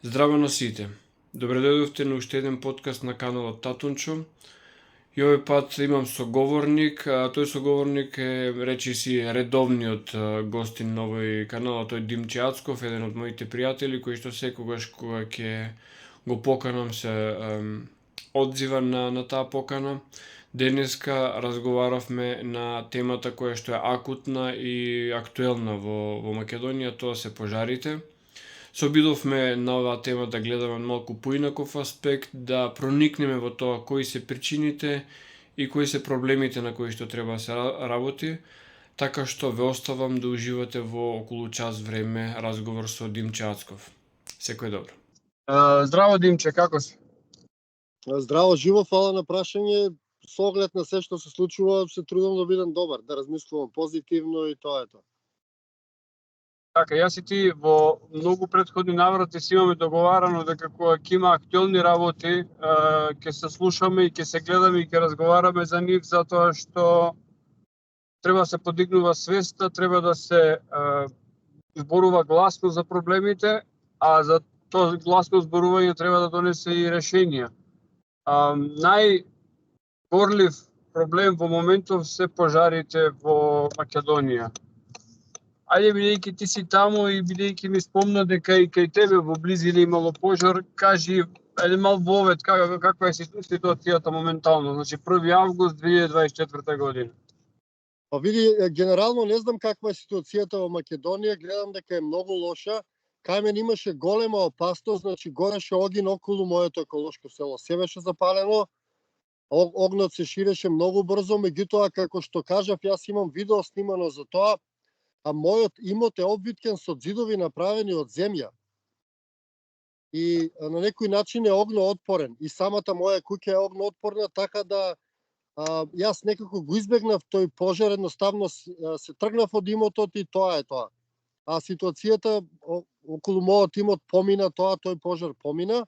Здраво на сите! Добре дојдовте на уште еден подкаст на каналот Татунчо. И овој пат имам соговорник, а тој соговорник е, речиси, редовниот гостин на овој канал, а тој Димче Ацков, еден од моите пријатели, кој што секогаш кога ќе го поканам се одзива на таа покана. Денеска разговаравме на темата која што е акутна и актуелна во Македонија, тоа се пожарите. Се обидовме на оваа тема да гледаме малку поинаков аспект, да проникнеме во тоа кои се причините и кои се проблемите на кои што треба да се работи, така што ве оставам да уживате во околу час време разговор со Димче Ацков. Секој добро. Здраво, Димче, како си? Здраво, живо, фала на прашање. Со оглед на се што се случува, се трудам да бидам добар, да размислувам позитивно и тоа е тоа. Така, јас и ти во многу претходни наврати си имаме договарано дека кога ќе има актуелни работи, ќе се слушаме и ќе се гледаме и ќе разговараме за нив, затоа што треба да се подигнува свеста, треба да се зборува гласно за проблемите, а за тоа гласно зборување треба да донесе и решенија. Најгорлив проблем во моментов се пожарите во Македонија. Ајде, бидејќи ти си таму и бидејќи ми спомна дека и кај тебе во близина имало пожар, кажи еден мал вовед каква е ситуацијата моментално, значи 1 август 2024 година. Па види, генерално не знам каква е ситуацијата во Македонија, гледам дека е многу лоша. Кај мен имаше голема опасност, значи гореше огин околу моето еколошко село. Се беше запалено, огнот се ширеше многу брзо, меѓутоа како што кажав, јас имам видео снимано за тоа, а мојот имот е обвиткен со ѕидови направени од земја. И на некој начин е огноотпорен. И самата моја куќа е огноотпорна, така да јас некако го избегнав тој пожар, едноставно се тргнав од имотот и тоа е тоа. А ситуацијата околу мојот имот помина тоа, тој пожар помина.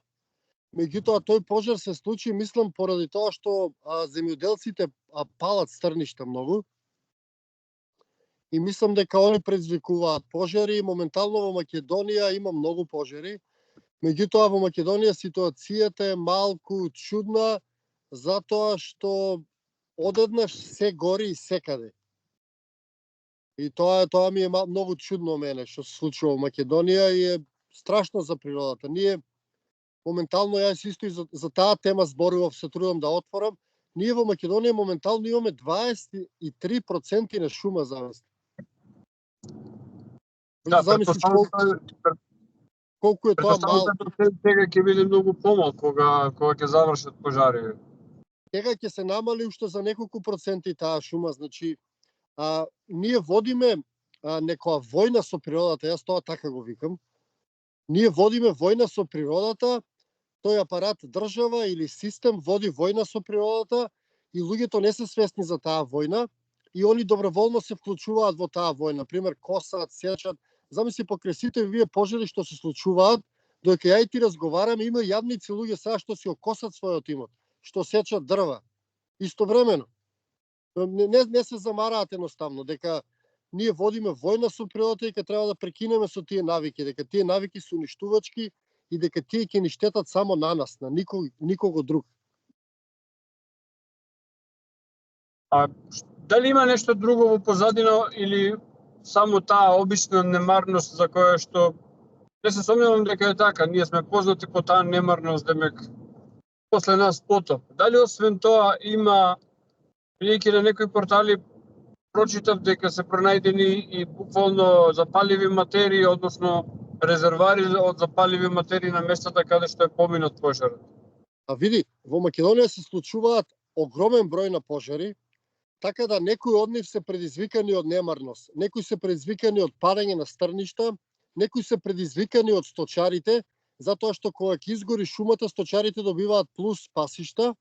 Меѓутоа тој пожар се случи, мислам, поради тоа што земјоделците палат стрништа многу. И мислам дека они предизвикуваат пожари. Моментално во Македонија има многу пожари. Меѓутоа во Македонија ситуацијата е малку чудна, затоа што одеднаш се гори и секаде. И тоа ми е многу чудно мене што се случува во Македонија и е страшно за природата. Ние моментално, јас исто и за таа тема зборував, се трудам да отворам. Ние во Македонија моментално имаме 23% на шума замест. Да, замислиш колку е тоа мало. Сега ќе биде многу помал кога ќе завршат пожари. Сега ќе се намали уште за неколку проценти таа шума, значи ние водиме некоја војна со природата, јас тоа така го викам. Ние водиме војна со природата, тој апарат држава или систем води војна со природата и луѓето не се свесни за таа војна и они доброволно се вклучуваат во таа војна. Например, косат, сечат. Замисли покрај сите вие пожари што се случуваат, додека ја и ти разговараме, има јадници луѓе сега што си окосат својот имот, што сечат дрва. Истовремено. Не се замараат едноставно, дека ние водиме војна со природата и ќе треба да прекинеме со тие навики, дека тие навики се уништувачки и дека тие ќе ни штетат само на нас, на никого друг. Дали има нешто друго во позадина или само таа обична немарност за која што не се сомневам дека е така, ние сме познати по таа немарност, демек после нас потоп. Дали освен тоа има, бидејќи на некои портали прочитав дека се пронајдени и буквално запаливи материи, односно резервари од запаливи материи на местата каде што е поминат пожарот. Види, во Македонија се случуваат огромен број на пожари, така да некои од нив се предизвикани од немарност, некои се предизвикани од падање на стрништа, некои се предизвикани од сточарите, затоа што кога ќе изгори шумата, сточарите добиваат плюс пасишта,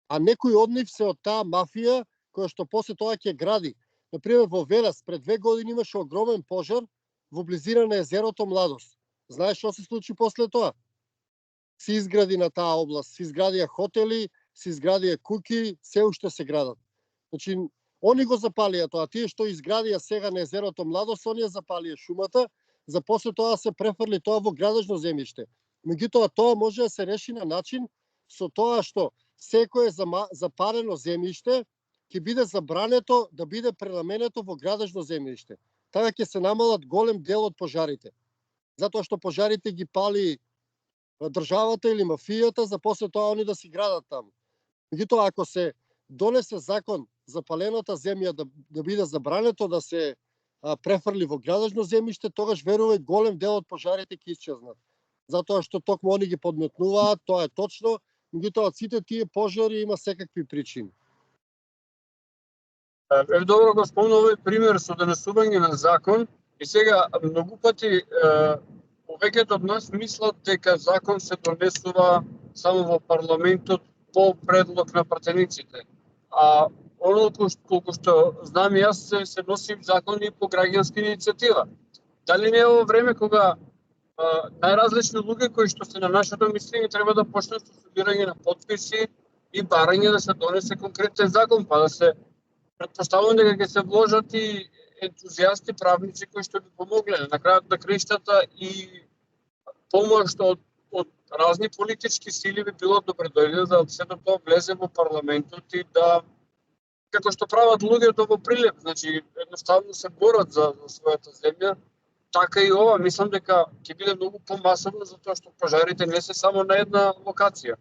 а некои од нив се од таа мафија која што после тоа ќе гради. Например, во Велес пред 2 години имаше огромен пожар во близина на езерото Младост. Знаеш што се случи после тоа? Се изгради на таа област, се изградија хотели, се изградија куќи, се уште се градат. Значи, они го запалија тоа, тие што изградија сега на езерото Младост, оние запалија шумата, за после тоа се префрли тоа во градежно земјиште. Меѓутоа, тоа може да се реши на начин со тоа што секое запарено земјиште ќе биде забрането да биде пренаменето во градежно земјиште. Така ќе се намалат голем дел од пожарите. Затоа што пожарите ги пали државата или мафијата, за после тоа они да си градат таму. Меѓутоа, ако се донесе закон за палената земја да биде забрането да се префрли во градежно земјиште, тогаш верувај голем дел од пожарите ќе исчезнат. Затоа што токму они ги подметнуваат, тоа е точно, меѓутоа сите тие пожари има секакви причини. Добро го спомна овој пример со донесување на закон и сега многу пати повеќето од нас мислат дека закон се донесува само во парламентот по предлог на пратениците. А колку што знам јас се носим закони по граѓанска иницијатива. Дали не е ово време кога најразлични луѓе кои што се на нашето мислење треба да почнат со собирање на потписи и барање да се донесе конкретен закон, па да се претпоставувам дека ќе се вложат и ентузијасти, правници кои што би помогле на крајот на краиштата и помош од разни политички сили би било добредојде да сето тоа влезе во парламентот и да, како што прават луѓето во Прилеп, значи едноставно се борат за својата земја, така и ова, мислам дека ќе биде многу помасовно затоа што пожарите не се само на една локација.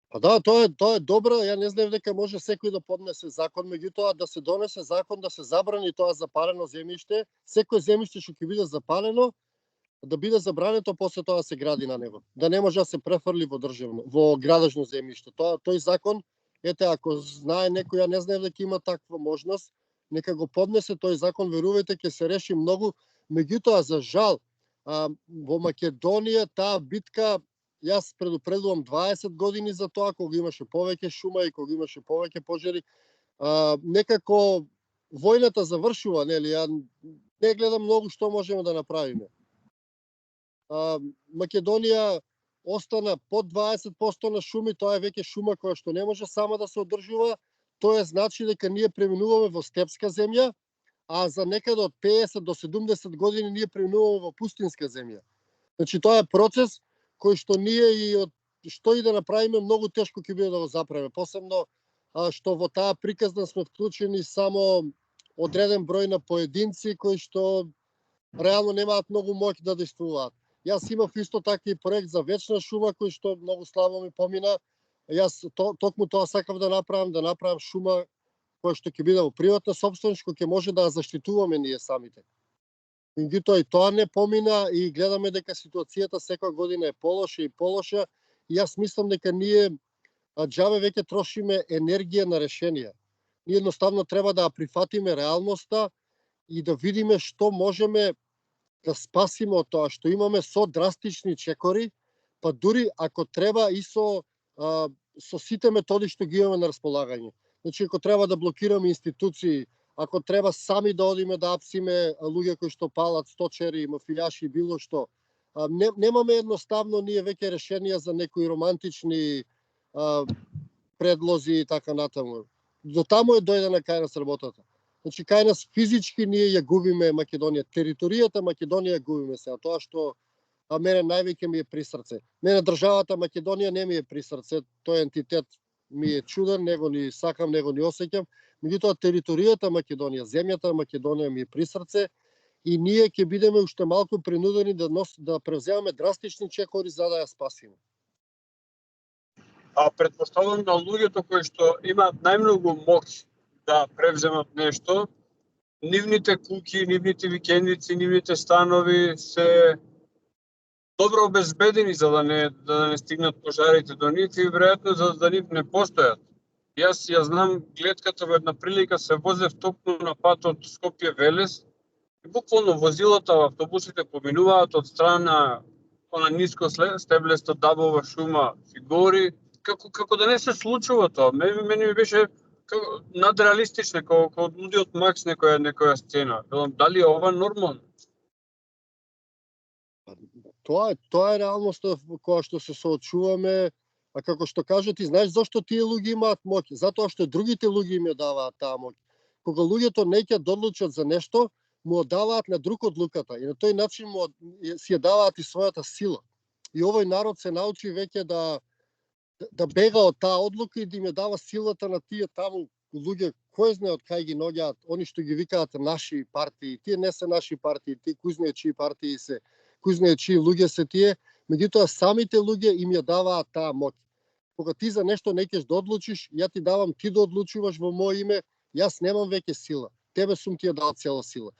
Па да, тоа е добро, ја не знам дека може секој да поднесе закон, меѓутоа да се донесе закон да се забрани тоа запалено земјиште, секој земјиште што ќе биде запалено да биде забрането после тоа да се гради на него. Да не може да се префрли во градежно земјиште. Тој закон, ете, ако знае некој, ја не знам дека има таква можност, нека го поднесе тој закон, верувајте, ќе се реши многу. Меѓутоа, за жал, во Македонија таа битка, јас предупредувам 20 години за тоа, кога имаше повеќе шума и кога имаше повеќе пожари, некако војната завршува, нели? Ја не гледам многу што можеме да направиме. Македонија остана под 20% на шуми, тоа е веќе шума која што не може сама да се одржува. Тоа значи дека ние преминуваме во степска земја, а за некаде од 50 до 70 години ние преминуваме во пустинска земја. Значи тоа е процес кој што ние и што и да направиме многу тешко ќе биде да го заправиме. Посебно што во таа приказна сме вклучени само одреден број на поединци кои што реално немаат многу моќ да действуваат. Јас имав исто така и проект за вечна шума кој што многу слабо ми помина. Јас токму тоа сакав да направам шума која што ќе биде во приватна собственост, кој ќе може да ја заштитуваме ние самите. Меѓутоа и тоа не помина и гледаме дека ситуацијата секоја година е полоша и полоша. И јас мислам дека ние џабе веќе трошиме енергија на решенија. Ние едноставно треба да прифатиме реалноста и да видиме што можеме да спасиме од тоа што имаме со драстични чекори, па дури ако треба и со сите методи што ги имаме на располагање. Значи, ако треба да блокираме институции, ако треба сами да одиме да апсиме луѓе кои што палат сточери, мафијаши, било што. Немаме едноставно ние веќе решенија за некои романтични предлози и така натаму. До таму е дојдена кај нас работата. Значи, кај нас физички ние ја губиме Македонија. Територијата Македонија ја губиме сега. Тоа што мене највеќе ми е при срце. Мене државата Македонија не ми е при срце. Тој ентитет ми е чуден, него ни сакам, него ни осеќам. Меѓутоа, територијата Македонија, земјата Македонија ми е при срце и ние ќе бидеме уште малку принудени да превземаме драстични чекори за да ја спасиме. Претпоставувам на луѓето кои што имаат најмногу моќ да превземат нешто, нивните куќи, нивните викендици, нивните станови се добро обезбедени за да не стигнат пожарите до нив и веројатно за нив не постојат. Јас ја знам гледката во една прилика се возев токму на патот Скопје-Велес и буквално возилата, автобусите поминуваат од страна она ниско стеблеста дабова шума си гори, како да не се случува тоа. Мене ми беше надреалистично, како од лудиот Макс некоја сцена. Дали е ова нормално? Тоа е реалноста која што се соочуваме, а како што кажа ти, знаеш зашто тие луѓе имаат моќ? Затоа што другите луѓе им ја даваат таа моќ. Кога луѓето не ќе одлучат за нешто, му даваат на друг одлуката и на тој начин си ја даваат и својата сила. И овој народ се научи веќе да бега од таа одлука и да им ја дава силата на тие таму луѓе, кој знае од кај ги наоѓаат, они што ги викаат наши партии, тие не се наши партии, тие кој знае чии партии се, кој знае чии луѓе се тие, меѓутоа самите луѓе им ја даваат таа моќ. Кога ти за нешто не ќе да одлучиш, ја ти давам ти да одлучуваш во моје име, јас немам веќе сила. Тебе сум ти ја дал цела сила.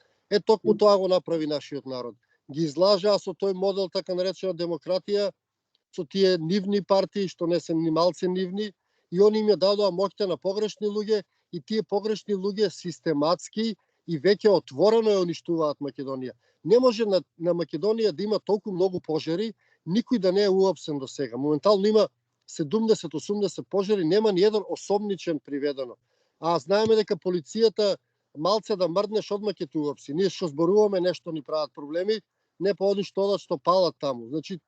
Токму тоа го направи нашиот народ. Ги излажаа со тој модел така наречена демократија, со тие нивни партии што не се ни малце нивни, и они им ја дадоа моќта на погрешни луѓе, и тие погрешни луѓе систематски и веќе отворено ја уништуваат Македонија. Не може на Македонија да има толку многу пожари, никој да не е уапсен до сега. Моментално има 70-80 пожари, нема ни еден осомничен приведено. А знаеме дека полицијата малце да мрднеш одма ќе те уапси. Ние што зборуваме нешто ни прават проблеми, не по они што палат таму. Значи,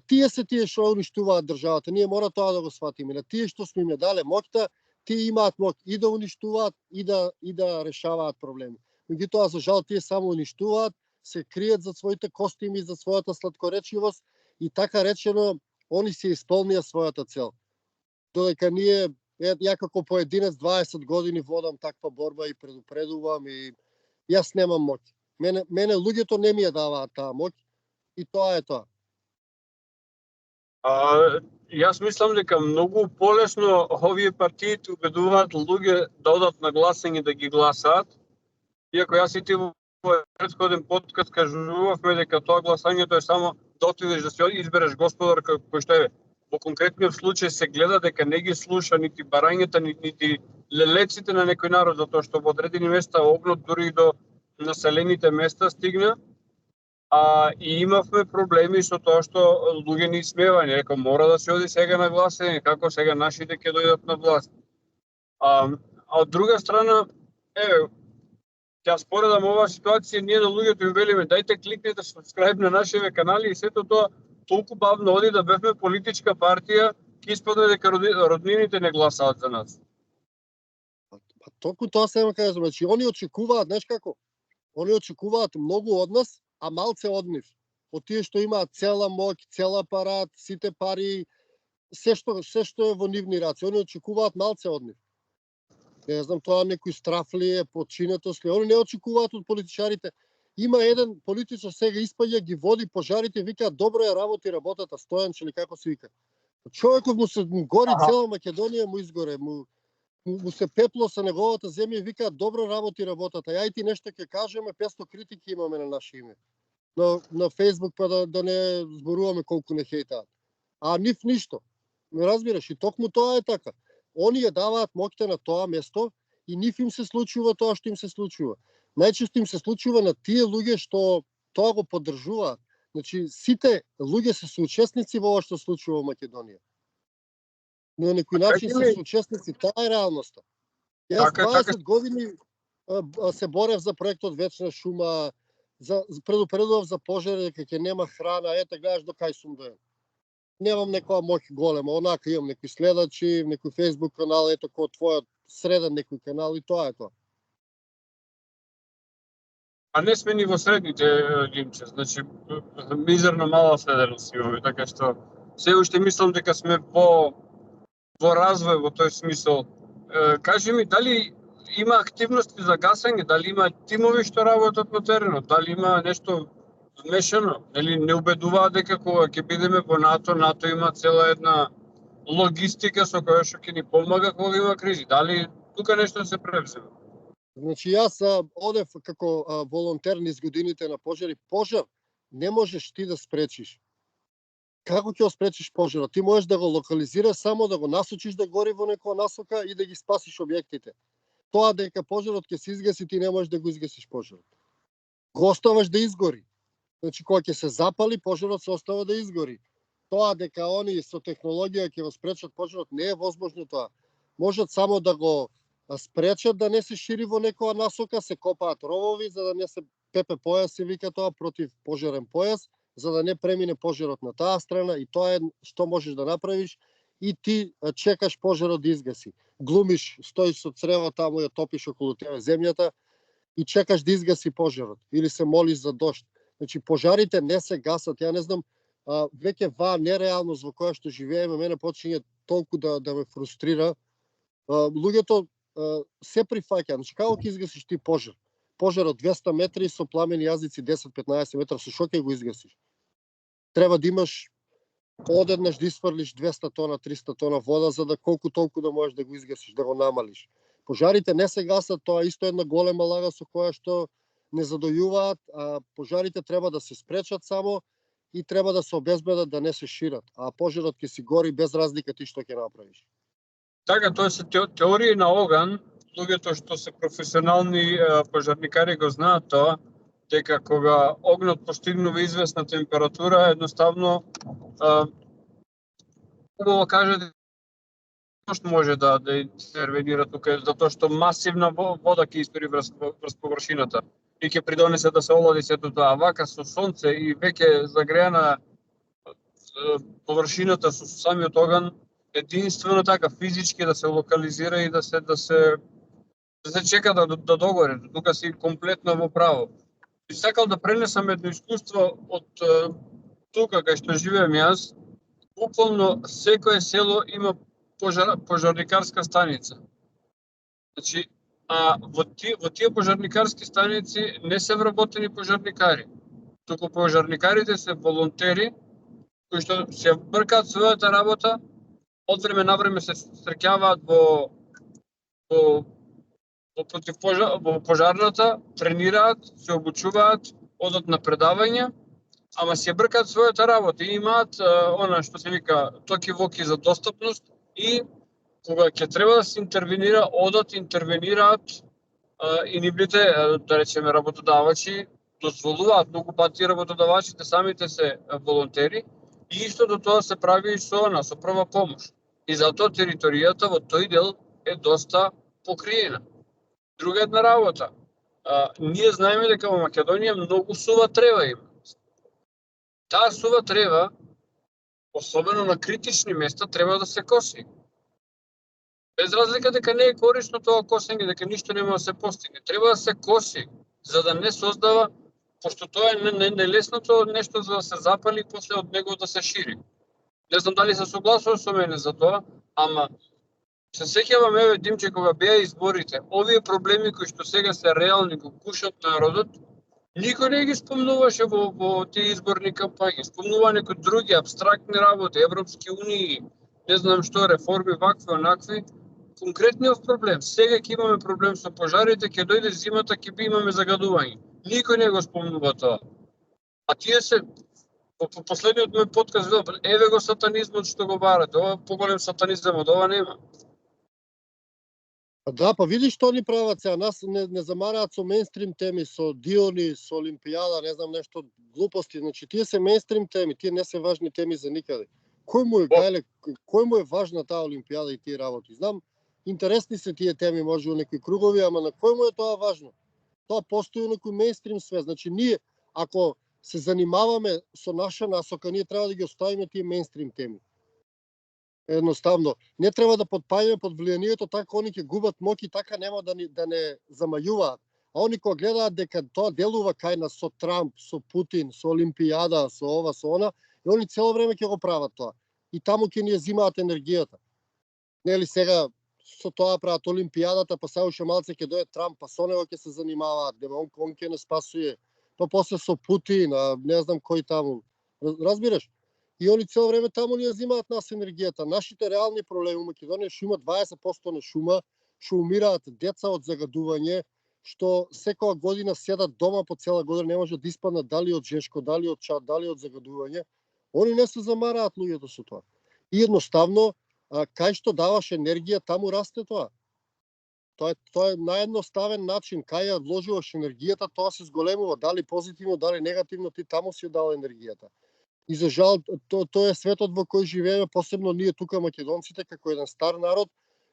тие се тие што уништуваат државата. Ние мора тоа да го сватиме. На тие што сме им ја дале моќта, тие имаат моќ и да уништуваат и да решаваат проблеми. Меѓутоа, за жал, тие само уништуваат, се кријат за своите костими, за својата сладкоречивост и така речено, они се исполнија својата цел. Додека ние, ја како поединец 20 години водам таква борба и предупредувам и јас немам моќ. Мене луѓето не ми ја даваат таа моќ и тоа е тоа. Јас мислам дека многу полесно овие партии убедуваат луѓе да одат на гласање да ги гласаат. Иако јас и ти во претходен подкаст кажувавме дека тоа гласањето е само да отидеш да си избереш господар кој што е. Во конкретниот случај се гледа дека не ги слуша нити барањата, нити лелеците на некој народ, затоа што во одредени места огнот дури и до населените места стигна. И имавме проблеми со тоа што луѓе не исмевање, река мора да се оди сега на гласање, како сега нашите ќе дојдат на власт. А од друга страна, ја споредам оваа ситуација, ние на луѓето им велиме дајте кликнете subscribe на нашите канали и сето тоа толку бавно оди да бевме политичка партија, ќе испадне дека роднините не гласаат за нас. Толку тоа се кажам, значи они очекуваат, знаеш како? Они очекуваат многу од нас, а малце од нив. Од тие што имаат цела моќ, цел апарат, сите пари, се што е во нивни раце, они очекуваат малце од нив. Не знам, тоа некој страф ли е, подчинетост ли, они не очекуваат од политичарите. Има еден политичар сега испаѓа, ги води пожарите, вика добро ја работи работата, Стојанче или како се вика. Човекот му се гори цела Македонија, му изгоре, му се пепло со неговата земја и вика добро работи работата. Ја и ти нешто ќе кажеме, 500 критики имаме на наше име. На Facebook па да не зборуваме колку не хейтаат. А нив ништо. Не разбираш, и токму тоа е така. Они ја даваат моќта на тоа место и нив им се случува тоа што им се случува. Најчесто им се случува на тие луѓе што тоа го поддржуваат. Значи, сите луѓе се соучесници во ова што случува во Македонија. Но на некој начин се соучесници, таа е реалноста. Јас 20 години се борев за проектот Вечна шума, предупредував за пожари, дека ќе нема храна, гледаш до кај сум доен. Немам некоја моќ голема, онака имам некои следачи, некој Facebook канал, кој твојот среден некој канал и тоа е тоа. А не сме ни во средните, Римче, значи мизерно мала следеност имаме, така што се уште мислам дека сме во развој во тој смисол. Кажи ми, дали има активности за гасање, дали има тимови што работат на теренот, дали има нешто вмешано, нели не убедуваат дека кога ќе бидеме во НАТО има цела една логистика со која што ќе ни помага кога има кризи. Дали тука нешто се превзема? Значи јас одев како волонтер низ годините на пожари. Пожар не можеш ти да спречиш. Како ќе го спречиш пожарот? Ти можеш да го локализираш, само да го насочиш да гори во некоја насока и да ги спасиш објектите. Тоа дека пожарот ќе се изгаси, ти не можеш да го изгасиш пожарот. Го оставаш да изгори. Значи кога ќе се запали, пожарот се остава да изгори. Тоа дека они со технологија ќе го спречат пожарот, не е возможно тоа. Можат само да го спречат да не се шири во некоја насока, се копаат ровови за да не се ПП појас се вика тоа, против пожарен појас, за да не премине пожарот на таа страна, и тоа е што можеш да направиш, и ти чекаш пожарот да изгаси. Глумиш, стоиш со црева таму, ја топиш околу тебе земјата и чекаш да изгаси пожарот или се молиш за дожд. Значи пожарите не се гасат. Ја не знам веќе ваа нереалност во која што живееме, мене почиње толку да ме фрустрира. Луѓето се прифаќа, значи како ќе изгасиш ти пожар? Пожар од 200 метри со пламени јазици 10-15 метра, со што ќе го изгасиш? Треба да имаш одеднаш да isfрлиш 200 тона, 300 тона вода за да колку толку да можеш да го изгасиш, да го намалиш. Пожарите не се гасат, тоа е исто една голема лага со која што не задојуваат, а пожарите треба да се спречат само и треба да се обезбедат да не се шират, а пожарот ќе си гори без разлика ти што ќе направиш. Така, тоа се теории на оган. Луѓето што се професионални пожарникари го знаат тоа, дека кога огнот постигнува известна температура, едноставно убаво каже што може да интервенира тука, затоа што масивна вода ќе испари врз површината и ќе придонесе да се олади сето тоа. Вака со сонце и веќе загреана површината со самиот оган, единствено така физички да се локализира и да се чека да догори. Тука си комплетно во право. И сакал да пренесам едно искуство од тука кај што живеам јас. Буквално секое село има пожарникарска станица. Значи, во тие пожарникарски станици не се вработени пожарникари, туку пожарникарите се волонтери кои што се бркаат својата работа, од време на време се среќаваат во пожарната, тренираат, се обучуваат, одат на предавања, ама се бркаат својата работа и имаат она што се вика токи-воки за достапност и кога ќе треба да се интервенира, одат, интервенираат и нивните, да речеме, работодавачи дозволуваат. Многу пати работодавачите самите се волонтери и исто до тоа се прави и со прва помош. И затоа територијата во тој дел е доста покриена. Друга една работа. Ние знаеме дека во Македонија многу сува трева има. Таа сува трева, особено на критични места, треба да се коси. Без разлика дека не е корисно тоа косење, дека ништо нема да се постигне. Треба да се коси, за да не создава, пошто тоа е нелесното нешто за да се запали и после од него да се шири. Не знам дали се согласува со мене за тоа, ама се сеќавам, еве Димче, кога беа изборите, овие проблеми кои што сега се реални, го кушат народот, никој не ги спомнуваше во тие изборни кампањи. Спомнува некои други абстрактни работи, Европски унии, не знам што, реформи, вакви, онакви. Конкретниот проблем, сега ќе имаме проблем со пожарите, ќе дојде зимата, ќе имаме загадување. Никој не го спомнува тоа. А тие се, по последниот мој подкаст, еве го сатанизмот што го барате, ова поголем сатанизам од ова нема. Да, па видиш што ни прават сега, нас не замараат со мејнстрим теми, со Диони, со Олимпијада, не знам нешто глупости, значи тие се мејнстрим теми, тие не се важни теми за никаде. Кој му е важна таа Олимпијада и тие работи? Знам, интересни се тие теми може во некои кругови, ама на кој му е тоа важно? Тоа постои во некој мејнстрим свет. Значи ние, ако се занимаваме со наша насока, ние треба да ги оставиме тие мејнстрим теми. Едноставно, не треба да подпаѓаме под влијанието, така они ќе губат моќ, така нема да не замајуваат. А они кога гледаат дека тоа делува кај нас со Трамп, со Путин, со Олимпијада, со ова, со она, и они цело време ќе го прават тоа. И таму ќе ни ја зимаат енергијата. Нели сега со тоа прават Олимпијадата, па сега уште малце ќе дое Трамп, па со него ќе се занимаваат, дека он ќе не спасуе. Па после со Путин, не знам кој таму. Разбираш? И они цело време таму ни ја зимаат нас енергијата. Нашите реални проблеми во Македонија што има 20% на шума, што умираат деца од загадување, што секоја година седат дома по цела година, не може да испаднат дали од жешко, дали од чад, дали од загадување. Они не се замараат луѓето со тоа. И едноставно, кај што даваш енергија, таму расте тоа. Тоа е наједноставен начин, кај ја вложуваш енергијата, тоа се зголемува, дали позитивно, дали негативно, ти таму си ја дал енергијата. И за жал, тоа е светот во кој живееме, посебно ние тука македонците, како еден стар народ,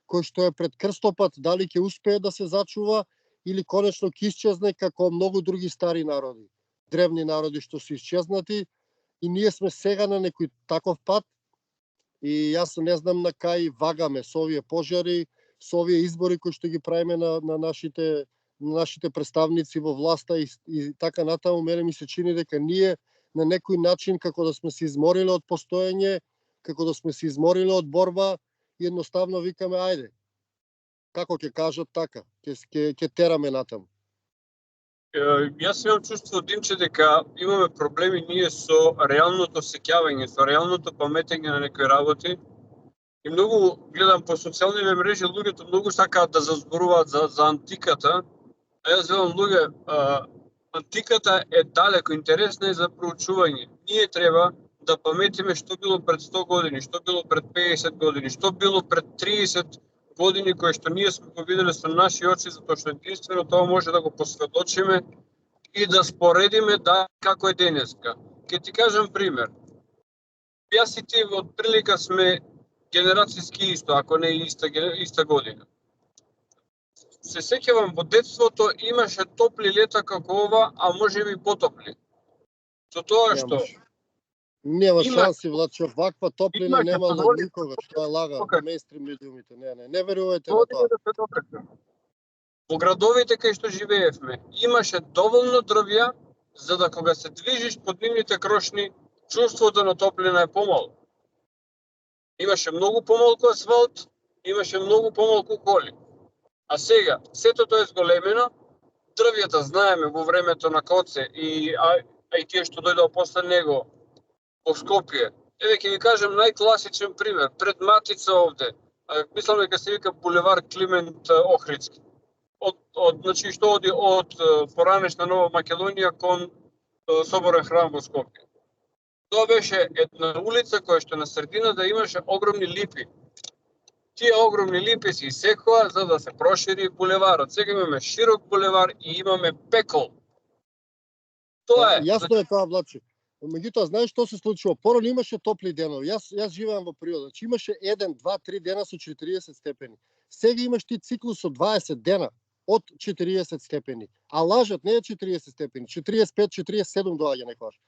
кој што е пред крстопат, дали ќе успее да се зачува или конечно ќе исчезне како многу други стари народи, древни народи што се исчезнати, и ние сме сега на некој таков пат, и јас не знам на кај вагаме со овие пожари, со овие избори кои што ги правиме на нашите представници во власта и така натаму. Мене ми се чини дека ние на некој начин како да сме се измориле од постоење, како да сме се измориле од борба и едноставно викаме ајде. Како ќе кажат така, ќе тераме натаму. Јас имам чувство, Димче, дека имаме проблеми ние со реалното сеќавање, со реалното паметење на некои работи. И многу гледам по социјалните мрежи, луѓето многу сакаат да зазборуваат за антиката. А јас велам, луѓе, антиката е далеко, интересна е за проучување. Ние треба да паметиме што било пред 100 години, што било пред 50 години, што било пред 30 години, кое што ние сме го виделе со наши очи, затоа што единствено тоа може да го посведочиме и да споредиме како е денеска. Ке ти кажам пример. Јас и ти од прилика сме генерацијски исто, ако не иста година. Се сеќавам, во детството имаше топли лета како ова, а може би потопли. Со тоа што Нема шанси, Влачо, ваква топлина немало никогаш. Тоа лага Океј. мејнстрим медиумите. Не верувајте на тоа. Во градовите кај што живеевме, имаше доволно дрвја за да кога се движиш по нивните крошни, чувството на топлина е помало. Имаше многу помалку асфалт, имаше многу помалку коли. А сега, сето тоа е зголемено, дрвјата знаеме во времето на Коце и тие што дојдоа после него во Скопје. Еве ќе ви кажам најкласичен пример, пред Матица овде. Мислам дека се вика булевар Климент Охридски. Значи што оди од поранешна Нова Македонија кон Соборен храм во Скопје. Тоа беше една улица која што на средината имаше огромни липи. Тие огромни липи се исекоа за да се прошири булеварот. Сега имаме широк булевар и имаме пекол. Тоа е. Јасно е тоа, Влачо. Меѓутоа, знаеш што се случува? Порано имаше топли денови. Јас живеам во природа. Значи имаше 1, 2, 3 дена со 40 степени. Сега имаш ти циклус со 20 дена од 40 степени. А лажат не е 40 степени, 45, 47 доаѓа некогаш.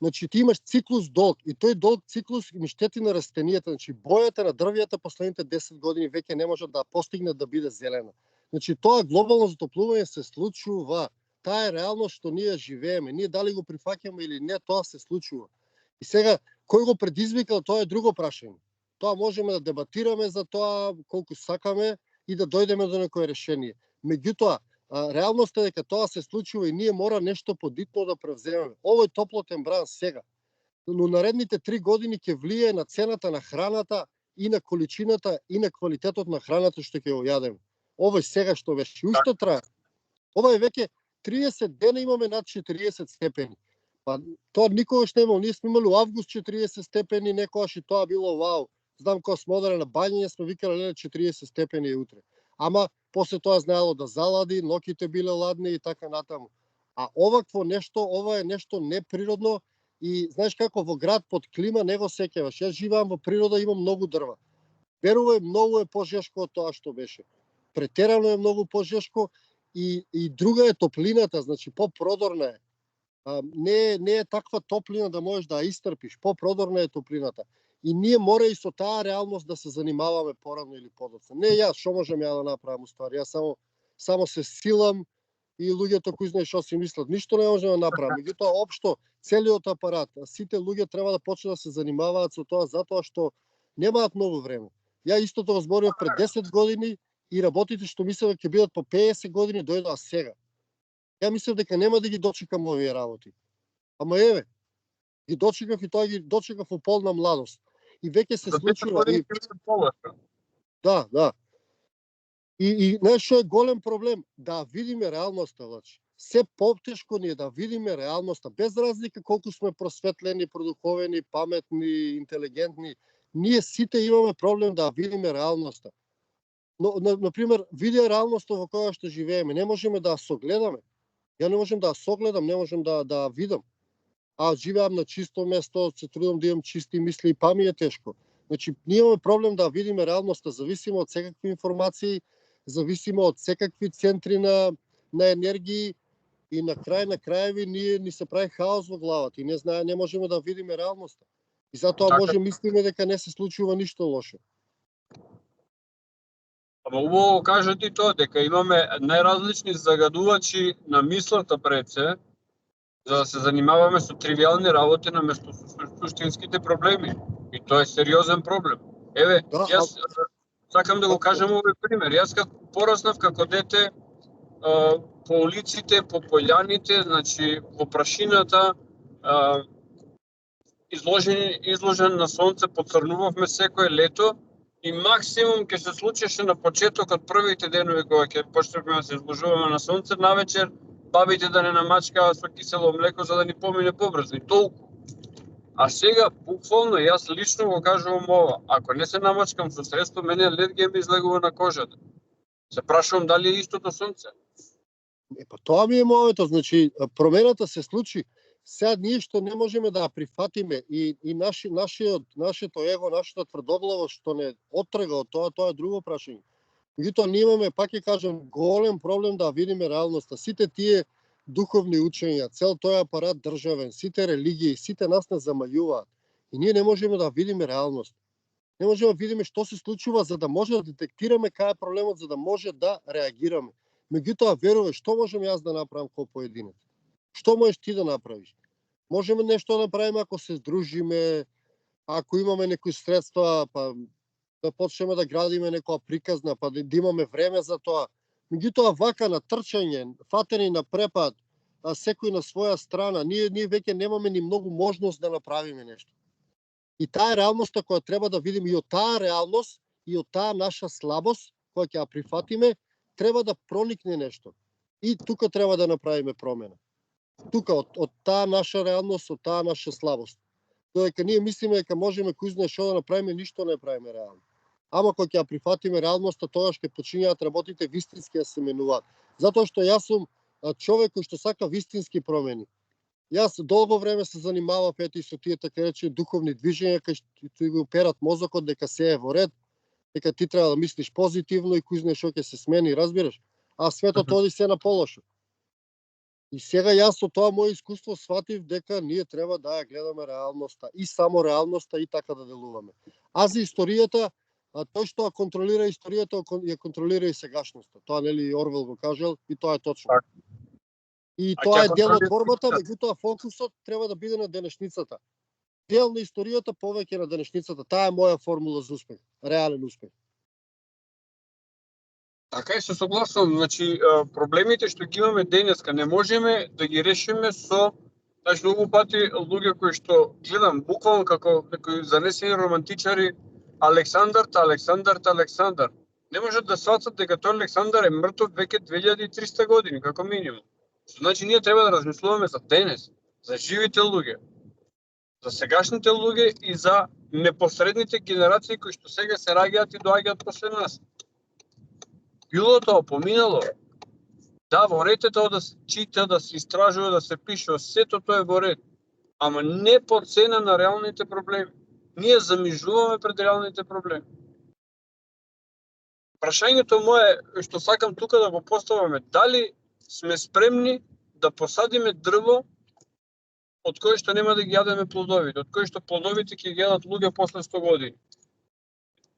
Значи ти имаш циклус долг и тој долг циклус ми штети на растенијата. Значи бојата на дрвјата последните 10 години веќе не може да постигне да биде зелена. Значи тоа глобално затоплување се случува. Таа е реалност што ние живееме. Ние дали го прифаќаме или не, тоа се случува. И сега, кој го предизвикал, тоа е друго прашање. Тоа можеме да дебатираме за тоа колку сакаме и да дојдеме до некое решение. Меѓутоа, реалноста е дека тоа се случува и ние мора нешто подитно да превземеме. Овој топлотен бран сега, но наредните 3 години ќе влие на цената на храната и на количината и на квалитетот на храната што ќе го јадеме. Овој сега што беше, уште трае. Ова е веќе 30 дена имаме над 40 степени. Па тоа никогаш не имало. Ние сме имали август 40 степени, некогаш и тоа било вау. Знам кога сме одели на бањење, сме викале леле 40 степени е утре. Ама после тоа знаело да залади, ноќите биле ладни и така натаму. А овакво нешто, ова е нешто неприродно и знаеш како во град под клима не го сеќаваш. Јас живеам во природа, имам многу дрва. Верувај, многу е пожешко од тоа што беше. Претерано е многу пожешко и друга е топлината, значи попродорна е. Не е таква топлина да можеш да ја истрпиш, попродорна е топлината. И ние мора и со таа реалност да се занимаваме порано или подоцна. Не јас, што можам ја да направам уствари, јас само се силам и луѓето кои знаеш што си мислат, ништо не можам да направам. Меѓутоа општо целиот апарат, сите луѓе треба да почнат да се занимаваат со тоа затоа што немаат многу време. Ја истото го зборував пред 10 години и работите што мислев дека ќе бидат по 50 години дојдоа сега. Ја мислев дека нема да ги дочекам овие работи. Ама еве, ги дочекав и тоа ги дочекав во полна младост. И веќе се случува. Да. И знаеш што е голем проблем? Да видиме реалноста, значи. Се потешко ни е да видиме реалноста, без разлика колку сме просветлени, продуховени, паметни, интелигентни. Ние сите имаме проблем да видиме реалноста. Но, например, види реалноста во која што живееме. Не можеме да ја согледаме. Ја не можем да ја согледам, не можем да видам. А живеам на чисто место, се трудам да имам чисти мисли и па ми е тешко. Значи, ние имаме проблем да видиме реалноста, зависимо од секакви информации, зависимо од секакви центри на енергии и на крајеви ни се прави хаос во главата и не можеме да видиме реалноста. И затоа може мислиме дека не се случува ништо лошо. Ама убаво кажа ти тоа, дека имаме најразлични загадувачи на мислата пред се, за да се занимаваме со тривијални работи наместо со суштинските проблеми. И тоа е сериозен проблем. Еве, Да, јас сакам да го кажам овој пример. Јас како пораснав како дете по улиците, по пољаните, значи во прашината, изложен на сонце, поцрнувавме секое лето и максимум ќе се случеше на почетокот првите денови кога ќе почнеме да се изложуваме на сонце, навечер бабите да не намачкаа со кисело млеко за да ни помине побрзо и толку. А сега, буквално, јас лично го кажувам ова, ако не се намачкам со средство, мене алергија ми излегува на кожата. Се прашувам дали е истото сонце. Па тоа ми е моето, значи промената се случи. Сега ние што не можеме да ја прифатиме и нашето его, нашата тврдоглавост што не оттрга од тоа е друго прашање. Меѓутоа ние имаме, пак ќе кажам, голем проблем да видиме реалноста. Сите тие духовни учења, цел тој апарат државен, сите религии, сите нас не замајуваат. И ние не можеме да видиме реалност. Не можеме да видиме што се случува за да може да детектираме кај е проблемот, за да може да реагираме. Меѓутоа, верувам, што можам јас да направам како поединец? Што можеш ти да направиш? Можеме нешто да направиме ако се здружиме, ако имаме некои средства, па да почнеме да градиме некоја приказна, па да имаме време за тоа. Меѓутоа, вака на трчање, фатени на препад, секој на своја страна, ние веќе немаме ни многу можност да направиме нешто. И таа е реалноста која треба да видиме, и од таа реалност, и од таа наша слабост, која ќе ја прифатиме, треба да проникне нешто. И тука треба да направиме промена. Тука, од таа наша реалност, од таа наша слабост. Додека ние мислиме дека можеме кој знае што да направиме, ништо не правиме реално. Ама кога ќе ја прифатиме реалноста, тогаш ќе почињаат работите вистински да се менуваат. Затоа што јас сум човек кој што сака вистински промени. Јас долго време се занимавав со тие така речени духовни движења кај што го перат мозокот дека се е во ред, дека ти треба да мислиш позитивно и кој знае што ќе се смени, разбираш? А светот оди се на полошо. И сега јас со тоа моје искуство сватив дека ние треба да ја гледаме реалноста и само реалноста и така да делуваме. А за историјата, тој што контролира историјата, ја контролира и сегашноста. Тоа нели Орвел го кажал и тоа е точно. И тоа е дел од борбата, меѓутоа фокусот треба да биде на денешницата. Дел на историјата, повеќе на денешницата. Таа е моја формула за успех, реален успех. Така и се согласувам, значи проблемите што ги имаме денеска не можеме да ги решиме со, значи многу пати луѓе кои што гледам буквално како некои занесени романтичари, Александар. Не можат да сватат дека тој Александар е мртов веќе 2300 години како минимум. Значи ние треба да размислуваме за денес, за живите луѓе, за сегашните луѓе и за непосредните генерации кои што сега се раѓаат и доаѓаат после нас. Било тоа поминало, да, во ред е тоа да се чита, да се истражува, да се пише, сето тоа е во ред, ама не по цена на реалните проблеми. Ние замижуваме пред реалните проблеми. Прашањето мое што сакам тука да го поставаме, дали сме спремни да посадиме дрво од кое што нема да ги јадеме плодовите, од кое што плодовите ќе ги јадат луѓе после 100 години.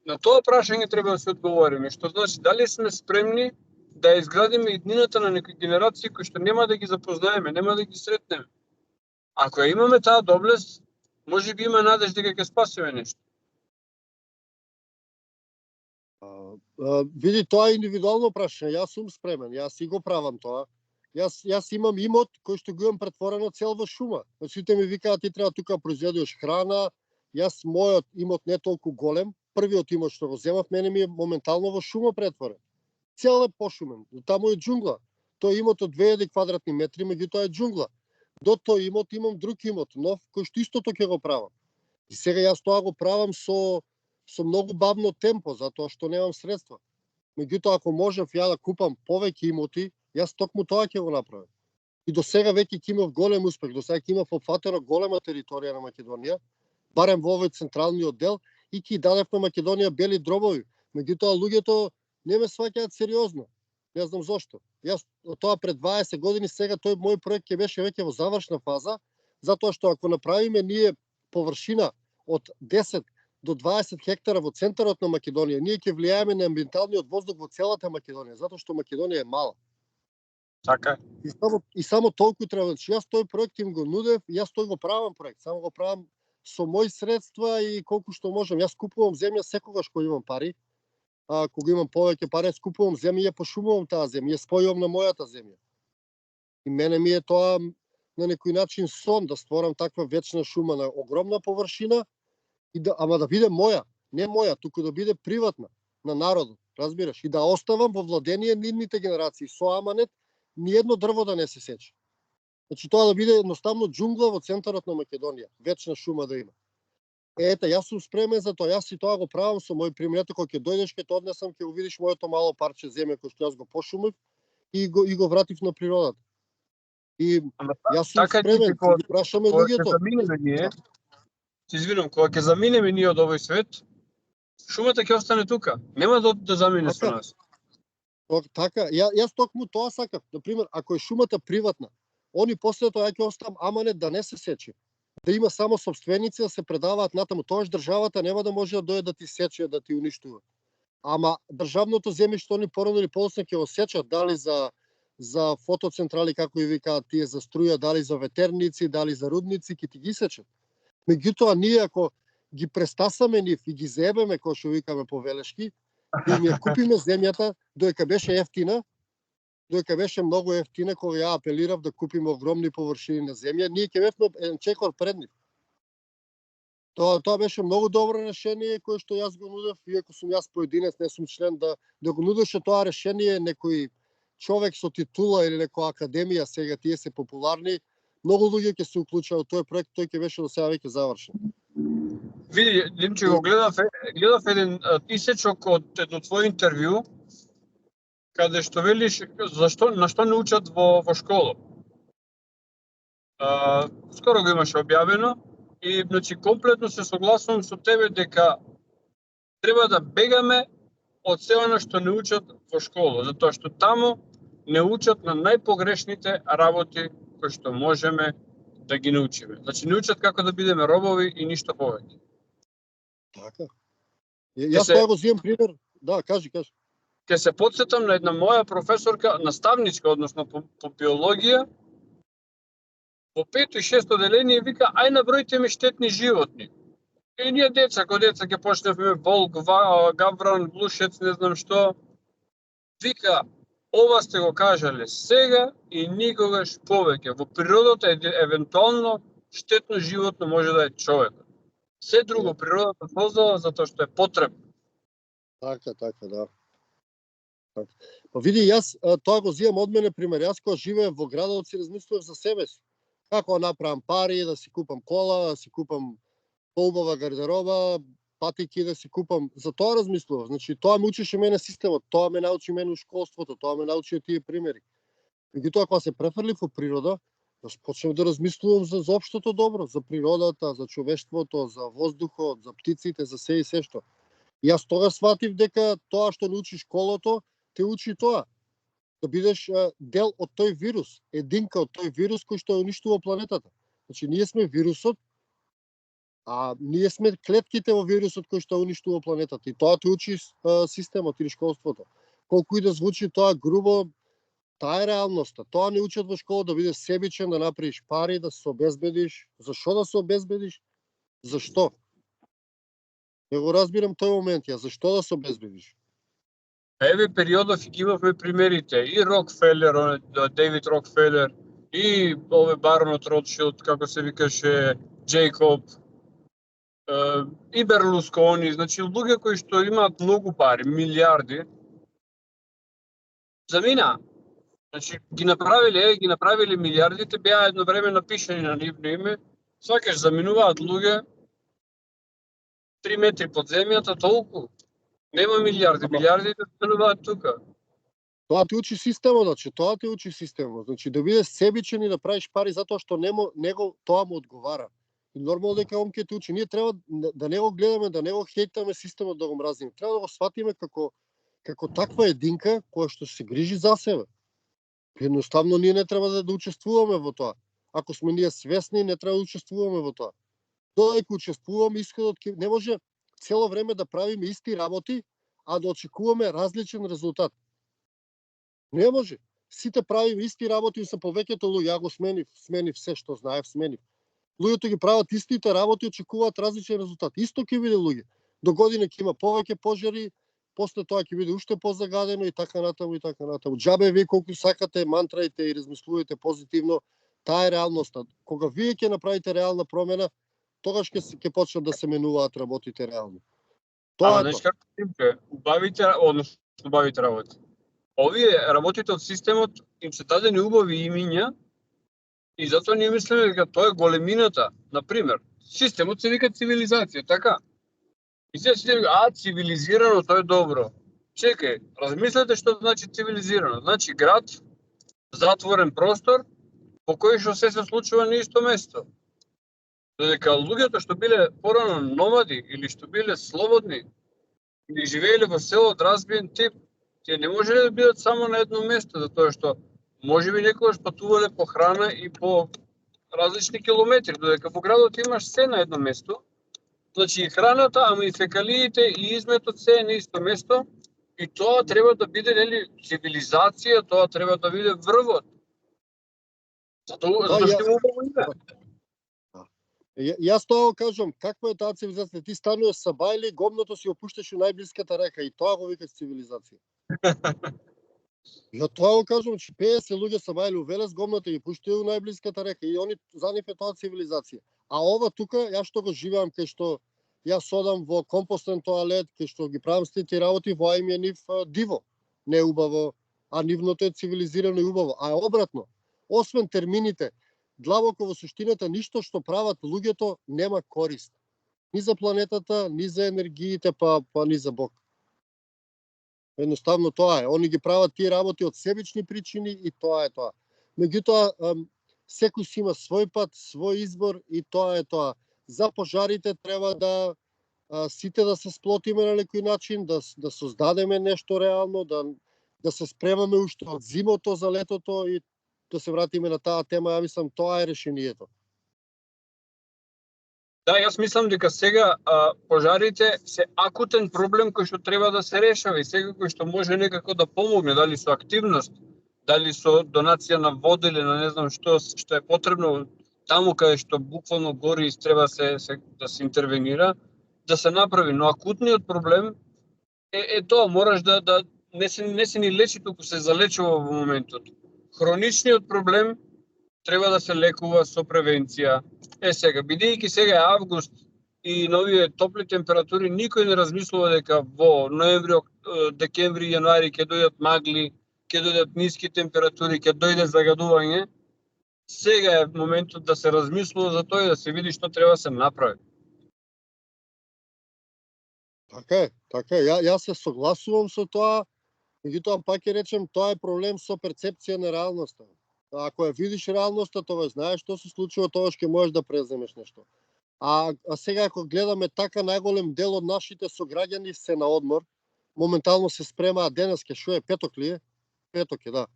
На тоа прашање треба да се одговориме, што значи дали сме спремни да изградиме иднината на некои генерации кои што нема да ги запознаеме, нема да ги сретнеме. Ако ја имаме таа доблест, може би има надеж дека ќе спасиме нешто. Види, тоа е индивидуално прашање. Јас сум спремен, јас и го правам тоа. Јас имам имот кој што го имам претворено цел во шума. Сите ми викаат ти треба тука произведуваш храна. Јас мојот имот не толку голем. Првиот имот што го земав мене ми е моментално во шума претворен. Цел е пошумен. Таму е џунгла. Тој имот од 2000 квадратни метри, меѓутоа е џунгла. До тој имот имам друг имот, нов, кој што истото ќе го правам. И сега јас тоа го правам со многу бавно темпо, затоа што немам средства. Меѓутоа, ако можев ја да купам повеќе имоти, јас токму тоа ќе го направам. И до сега веќе ќе имав голем успех, до сега ќе имав опфатено голема територија на Македонија, барем во овој централниот дел, и ќе дадев на Македонија бели дробови. Меѓутоа, луѓето не ме сваќаат сериозно. Не знам зошто. Јас тоа пред 20 години, сега тој мој проект ќе беше веќе во завршна фаза, затоа што ако направиме ние површина од 10 до 20 хектара во центарот на Македонија, ние ќе влијаеме на амбиенталниот воздух во целата Македонија, затоа што Македонија е мала. Така е. И само толку треба. Значи јас тој проект им го нудев, јас тој го правам проект, само го правам со мои средства и колку што можам. Јас купувам земја секогаш кога имам пари. Кога имам повеќе пари, купувам земја и ја пошумувам таа земја, ја спојувам на мојата земја. И мене ми е тоа на некој начин сон да створам таква вечна шума на огромна површина и ама да биде моја, не моја, туку да биде приватна на народот, разбираш, и да оставам во владение нивните генерации со аманет ниедно дрво да не се сече. Значи тоа да биде едноставно џунгла во центарот на Македонија, вечна шума да има. Ете, јас сум спремен за тоа, јас и тоа го правам со мој примерето, кога ќе дојдеш ќе те однесам, ќе го видиш моето мало парче земја кој што јас го пошумив и го вратив на природата. И јас сум спремен, ќе ги прашаме луѓето. Се извинувам, кога ќе заминеме ние од овој свет, шумата ќе остане тука. Нема да замине со нас. Така, јас токму тоа сакав. Например, ако е шумата приватна, они после тоа ќе оставам аманет да не се сече. Да има само собственици да се предаваат натаму. Тоаш државата нема да може да дојде да ти сече, да ти уништува. Ама државното земјиште они порано или подоцна ќе го сечат, дали за фотоцентрали, како и викаат тие, за струја, дали за ветерници, дали за рудници, ќе ти ги сечат. Меѓутоа, ние ако ги престасаме нив и ги зебеме, кој што викаме повелешки, да им ја купиме земјата, доека беше ефтина, доека беше многу ефтина, кога ја апелирав да купиме огромни површини на земја, ние ќе бевме еден чекор пред нив. Тоа беше многу добро решение кое што јас го нудев, иако сум јас поединец, не сум член, да го нудеше тоа решение некој човек со титула или некоја академија, сега тие се популарни, многу луѓе ќе се уклучат во тој проект, тој ќе беше до сега веќе завршен. Види, Лимче, го гледав еден исечок од едно твое интервју, каде што велиш на што не учат во школа. Скоро го имаше објавено и значи комплетно се согласувам со тебе дека треба да бегаме од се она што не учат во школа, затоа што таму не учат на најпогрешните работи кои што можеме да ги научиме. Значи не учат како да бидеме робови и ништо повеќе. Така. Јас тоа го земам пример. Да, кажи. Ќе се потсетам на една моја професорка, наставничка, односно по биологија, во 5-то и 6-то деление вика, ај набројте ми штетни животни. И ние деца, кога деца ќе почневме волк, гавран, глушец, не знам што, вика, ова сте го кажале сега и никогаш повеќе. Во природата евентуално штетно животно може да е човекот. Се друго природата создала затоа што е потребно. Така, да. Така. Па види, јас тоа го земам од мене пример. Јас кога живеев во градот си размислував за себе си. Како да направам пари, да си купам кола, да си купам поубава гардероба, патики да си купам. За тоа размислував. Значи, тоа ме учеше мене системот, тоа ме научи мене школството, тоа ме научи тие примери. Меѓутоа, кога се префрлив во природа, почнав да размислувам за општото добро, за природата, за човештвото, за воздухот, за птиците, за се и се што. И јас тога сватив дека тоа што научи школото, те учи тоа. Да бидеш дел од тој вирус, единка од тој вирус кој што уништува планетата. Значи, ние сме вирусот, а ние сме клетките во вирусот кој што уништува планетата. И тоа те учи системот или школството. Колку и да звучи тоа грубо, таа е реалноста. Тоа не учат во школа, да бидеш себичен, да направиш пари, да се обезбедиш. Зашо да се обезбедиш? Зашто? Не го разбирам тој момент ја. Зашто да се обезбедиш? Еве периодов ги имавме примерите. И Рокфелер, Дейвид Рокфелер, и ове баронот Ротшилд, како се викаше, Джейкоб, и Берлускони, значи луѓе кои што имаат многу пари, милиарди, замина. Значи ги направиле милиардите, беа едно време напишани на нивно име, свакаш заминуваат луѓе 3 метри под земјата, толку. Нема милиардите стануваат тука. Тоа ти учи системот, Значи да бидеш себичен и да правиш пари затоа што него тоа му одговара. И нормално дека он ќе те учи. Ние треба да не го гледаме, да не го хейтаме системот, да го мразиме. Треба да го сватиме како таква единка која што се грижи за себе. Едноставно ние не треба да учествуваме во тоа. Ако сме ние свесни, не треба да учествуваме во тоа. Додека учествуваме, исходот не може цело време да правиме исти работи, а да очекуваме различен резултат. Не може. сите правиме исти работи со повеќето луѓе, ја го сменив се што знаев, сменив. Луѓето ги прават истите работи, очекуваат различен резултат. Исто ќе биде луѓе. До година ќе има повеќе пожари, после тоа ќе биде уште позагадено и така натаму и така натаму. Џабе вие колку сакате мантраите и размислувате позитивно, таа е реалноста. Кога вие ќе направите реална промена, тогаш ќе почнат да се менуваат работите реално. Тоа е тоа. Убавите работи. Овие работите од системот им се дадени убави имиња и затоа ние мислиме дека тоа е големината. Например, системот се вика цивилизација, така? И се вика, цивилизирано, тоа е добро. Чекај, размислете што значи цивилизирано. Значи град, затворен простор, по кој што се случува на исто место. Додека луѓето што биле порано номади или што биле слободни, или живееле во село од разбиен тип, тие не можеле да бидат само на едно место, затоа што можеби некогаш патувале по храна и по различни километри, додека во градот имаш се на едно место. Значи и храната, ама и фекалиите и изметот се на исто место, и тоа треба да биде, нели, цивилизација, тоа треба да биде врвот. Затоа што има убаво. Јас тоа го кажам, каква е таа цивилизација? Ти стануваш са бајли, гомното си опушташ у најблиската река и тоа го викаш цивилизација. Ја тоа го кажам, че 50 луѓе са бајли у Велес, гомното ги пуштаја у најблиската река и они за нив е тоа цивилизација. А ова тука, јас што го живеам, кај што јас одам во компостен тоалет, кај што ги правам сите работи, во им е нив диво, не убаво, а нивното е цивилизирано и убаво. А обратно, освен термините, длабоко во суштината, ништо што прават луѓето нема корист. Ни за планетата, ни за енергиите, па ни за Бог. Едноставно тоа е. Они ги прават тие работи од себични причини и тоа е тоа. Меѓутоа, секој си има свој пат, свој избор и тоа е тоа. За пожарите треба да сите да се сплотиме на некој начин, да создадеме нешто реално, да се спремаме уште од зимото за летото и да се вратиме на таа тема, ја мислам тоа е решението. Да, јас мислам дека сега пожарите се акутен проблем кој што треба да се решава и сега кој што може некако да помогне, дали со активност, дали со донација на вода или на не знам што е потребно таму каде што буквално гори и треба да се интервенира, да се направи, но акутниот проблем е тоа, мораш да не се ни лечи, туку се залечува во моментот. Хроничниот проблем треба да се лекува со превенција. Сега, бидејќи сега е август и на овие топли температури, никој не размислува дека во ноември, декември, јануари ќе дојдат магли, ќе дојдат ниски температури, ќе дојде загадување. Сега е моментот да се размислува за тоа и да се види што треба да се направи. Така е. Јас се согласувам со тоа, меѓутоа пак ќе речем, тоа е проблем со перцепција на реалноста. Ако ја видиш реалноста, тоа знаеш што се случува, тоа ќе можеш да преземеш нешто. А сега ако гледаме така, најголем дел од нашите сограѓани се на одмор, моментално се спремаат денеска, што е петок ли е? Петок е, да.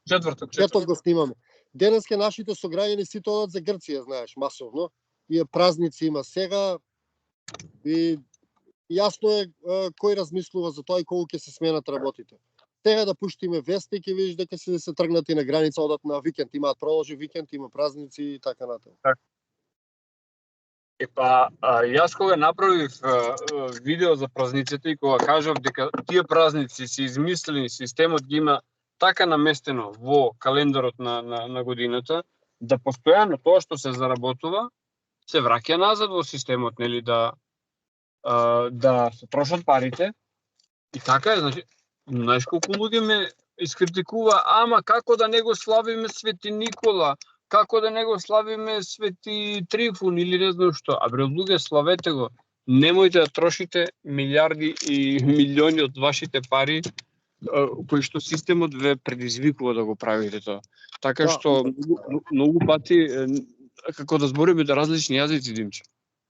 Четврток го снимаме. Денеска нашите сограѓани сите одат за Грција, знаеш, масовно. И празници има сега и јасно е кој размислува за тоа и колку ќе се сменат работите. Сега да пуштиме вести, ќе видиш дека се тргнати на граница, одат на викенд, имаат продолжи викенд, има празници и така натаму. Јас кога направив видео за празниците и кога кажав дека тие празници се измислени, системот ги има така наместено во календарот на годината, да постојано тоа што се заработува се враќа назад во системот, нели, да се трошат парите. И така е, значи, знаеш колку луѓе ме искритикува, ама како да не го славиме Свети Никола, како да не го славиме Свети Трифун или не знам што. Бре, луѓе, славете го. Немојте да трошите милиарди и милиони од вашите пари, кои што системот ве предизвикува да го правите тоа. Така што многу пати, како да збориме да различни јазици, Димче.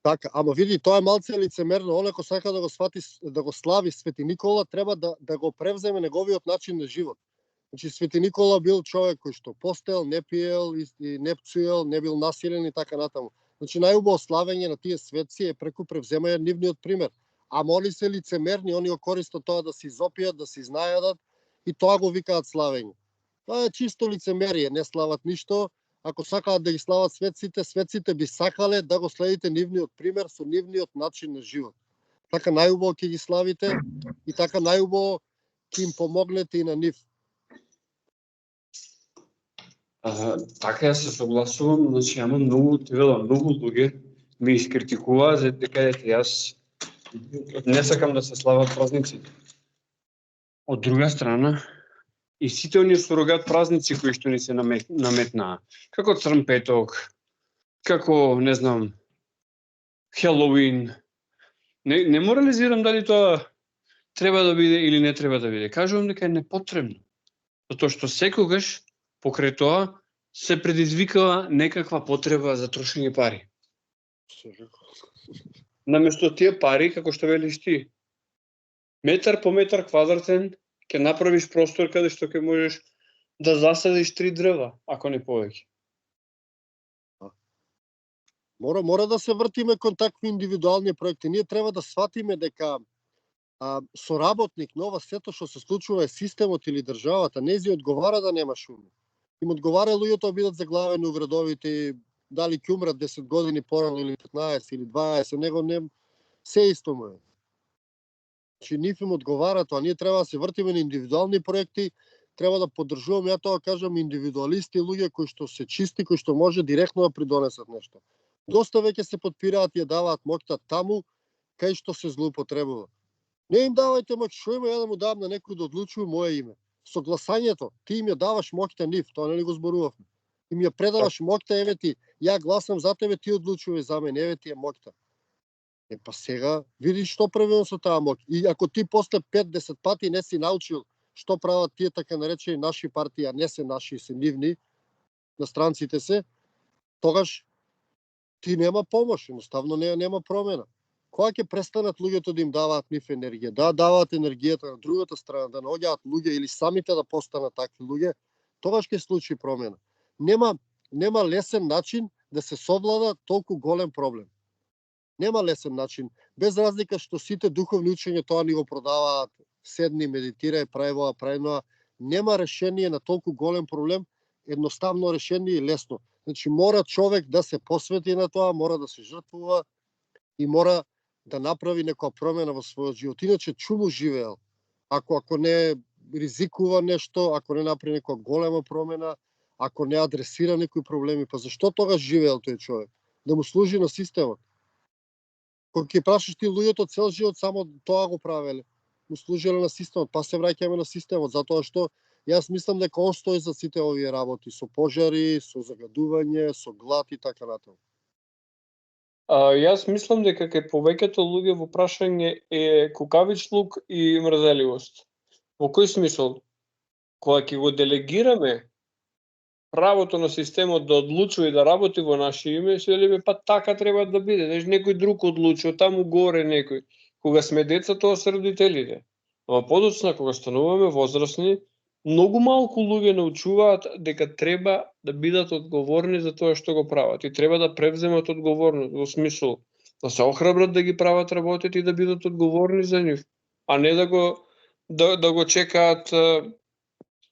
Така, ама види, тоа е малце лицемерно. Он ако сака да го свати, да го слави Свети Никола, треба да го превземе неговиот начин на живот. Значи Свети Никола бил човек кој што постел, не пиел и не пцуел, не бил насилен и така натаму. Значи најубаво славење на тие светци е преку превземање нивниот пример. Ама они се лицемерни, они го користат тоа да се изопијат, да се изнајадат и тоа го викаат славење. Тоа е чисто лицемерие, не слават ништо. Ако сакаат да ги слават светците би сакале да го следите нивниот пример со нивниот начин на живот. Така најубаво ќе ги славите и така најубаво ќе им помогнете и на нив. Така се согласувам, значи ама многу луѓе ми искритикуваат за дека јас не сакам да се слават празниците. Од друга страна, и сите оние сурогат празници кои што ни се наметнаа, како Црн петок, како, не знам, Хелоуин, не морализирам дали тоа треба да биде или не треба да биде. Кажувам дека е непотребно. Затоа што секогаш покрај тоа се предизвикава некаква потреба за трошење пари. Наместо тие пари, како што велиш ти, метар по метар квадратен, ќе направиш простор каде што ќе можеш да засадиш 3 дрва, ако не повеќе. Мора да се вртиме кон такви индивидуални проекти. Ние треба да сватиме дека соработник на ова сето што се случува е системот или државата. Нези одговара да нема шуми. Им одговара луѓето да бидат заглавени у градовите, дали ќе умрат 10 години порано или 15 или 20, него не се исто му е. Значи нив им одговара тоа. Ние треба да се вртиме на индивидуални проекти, треба да поддржуваме, ја тоа кажам, индивидуалисти, луѓе кои што се чисти, кои што може директно да придонесат нешто. Доста веќе се подпираат и ја даваат моќта таму кај што се злоупотребува. Не им давајте моќ, што има ја да му дам на некој да одлучува мое име. Со гласањето ти им ја даваш моќта нив, тоа нели го зборувавме. Им ја предаваш моќта, еве ти, ја гласам за тебе, ти одлучувај за мене, еве ти е моќта. Па сега видиш што правилно со таа моќ. И ако ти после 5-10 пати не си научил што прават тие така наречени наши партии, а не се наши, се нивни, на странците се, тогаш ти нема помош, едноставно нема промена. Кога ќе престанат луѓето да им даваат нив енергија, да даваат енергијата на другата страна, да наоѓаат луѓе или самите да постанат такви луѓе, тогаш ќе случи промена. Нема лесен начин да се совлада толку голем проблем. Нема лесен начин, без разлика што сите духовни учења тоа ни го продаваат, седни, медитирај, прај ова, прај оноа. Нема решение на толку голем проблем, едноставно решение и лесно. Значи мора човек да се посвети на тоа, мора да се жртвува и мора да направи некоја промена во својот живот. Иначе чуму живеел. Ако не ризикува нешто, ако не направи некоја голема промена, ако не адресира некои проблеми, па зашто тогаш живеел тој човек? Да му служи на системот. Кога ќе прашаш ти луѓето цел живот само тоа го правеле, му служиле на системот, па се враќаме на системот, затоа што јас мислам дека он стои за сите овие работи, со пожари, со загадување, со глад и така натаму. Јас мислам дека кај повеќето луѓе во прашање е кукавичлук и мрзеливост. Во кој смисол? Кога ќе го делегираме правото на системот да одлучува и да работи во наше име, се велиме па така треба да биде, знаеш, некој друг одлучува, таму горе некој. Кога сме деца, тоа се родителите. Ама подоцна, кога стануваме возрастни, многу малку луѓе научуваат дека треба да бидат одговорни за тоа што го прават и треба да превземат одговорност, во смисол да се охрабрат да ги прават работите и да бидат одговорни за нив, а не да го чекаат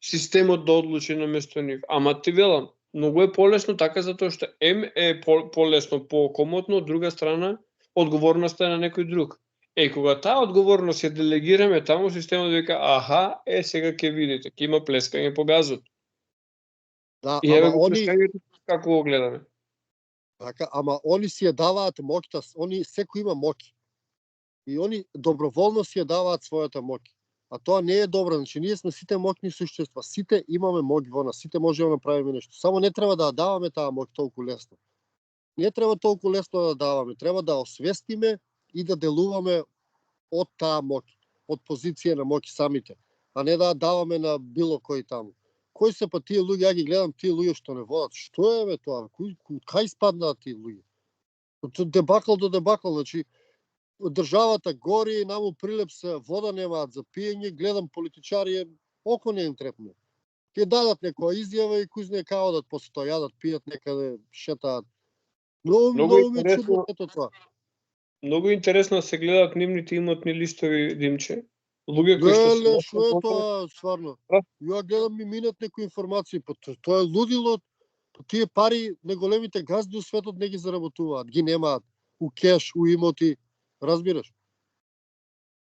системот да одлучи наместо нив. Ама ти велам, многу е полесно така затоа што е полесно, покомотно, од друга страна одговорноста е на некој друг. Кога таа одговорност ја делегираме таму, системот вика, аха, сега ќе видите, ќе има плескање по газот. Да, И еве ама го они плескањето како го гледаме. така, ама они си ја даваат моќта, они секој има моќ. И они доброволно си ја даваат својата моќ. А тоа не е добро, значи ние сме сите моќни суштества, сите имаме моќ во нас, сите можеме да направиме нешто. Само не треба да даваме таа моќ толку лесно. Не треба толку лесно да даваме, треба да освестиме и да делуваме од таа моќ, од позиција на моќ самите, а не да даваме на било кој таму. Кои се па тие луѓе, ја ги гледам тие луѓе што не водат, што е бе тоа, кај спаднаат тие луѓе? Од дебакл до дебакл, значи државата гори, наму прилеп се, вода немаат за пиење, гледам политичари, око не им трепне. Ќе дадат некоја изјава и кој знае као одат после тоа, јадат, пијат некаде, шетаат. Многу ми е чудно ето тоа. Многу интересно се гледаат нивните имотни листови, Димче. луѓе кои што се Леле, што е тоа, стварно? Ја гледам ми минат некои информации, па тоа е лудило. Тие пари најголемите газди у светот не ги заработуваат, ги немаат у кеш, у имоти, разбираш?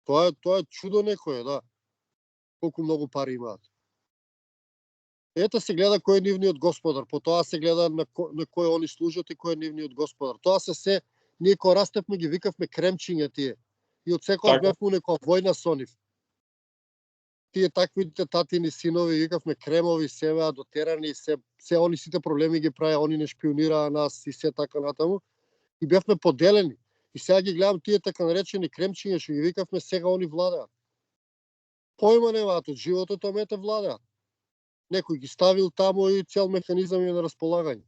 Тоа е чудо некое, да. Колку многу пари имаат. Ете се гледа кој е нивниот господар, потоа се гледа на кој они служат и кој е нивниот господар. Тоа се ние кога растевме ги викавме кремчиња тие. И од секојаш Така. бевме у некоја војна со нив. Тие таквите татини синови викавме кремови, севеа дотерани, се они сите проблеми ги правеа, они не шпионираа нас и се така натаму. И бевме поделени. И сега ги гледам тие така наречени кремчиња што ги викавме, сега они владеат. Појма немаат од животот, омете владеат. Некој ги ставил таму и цел механизам е на располагање.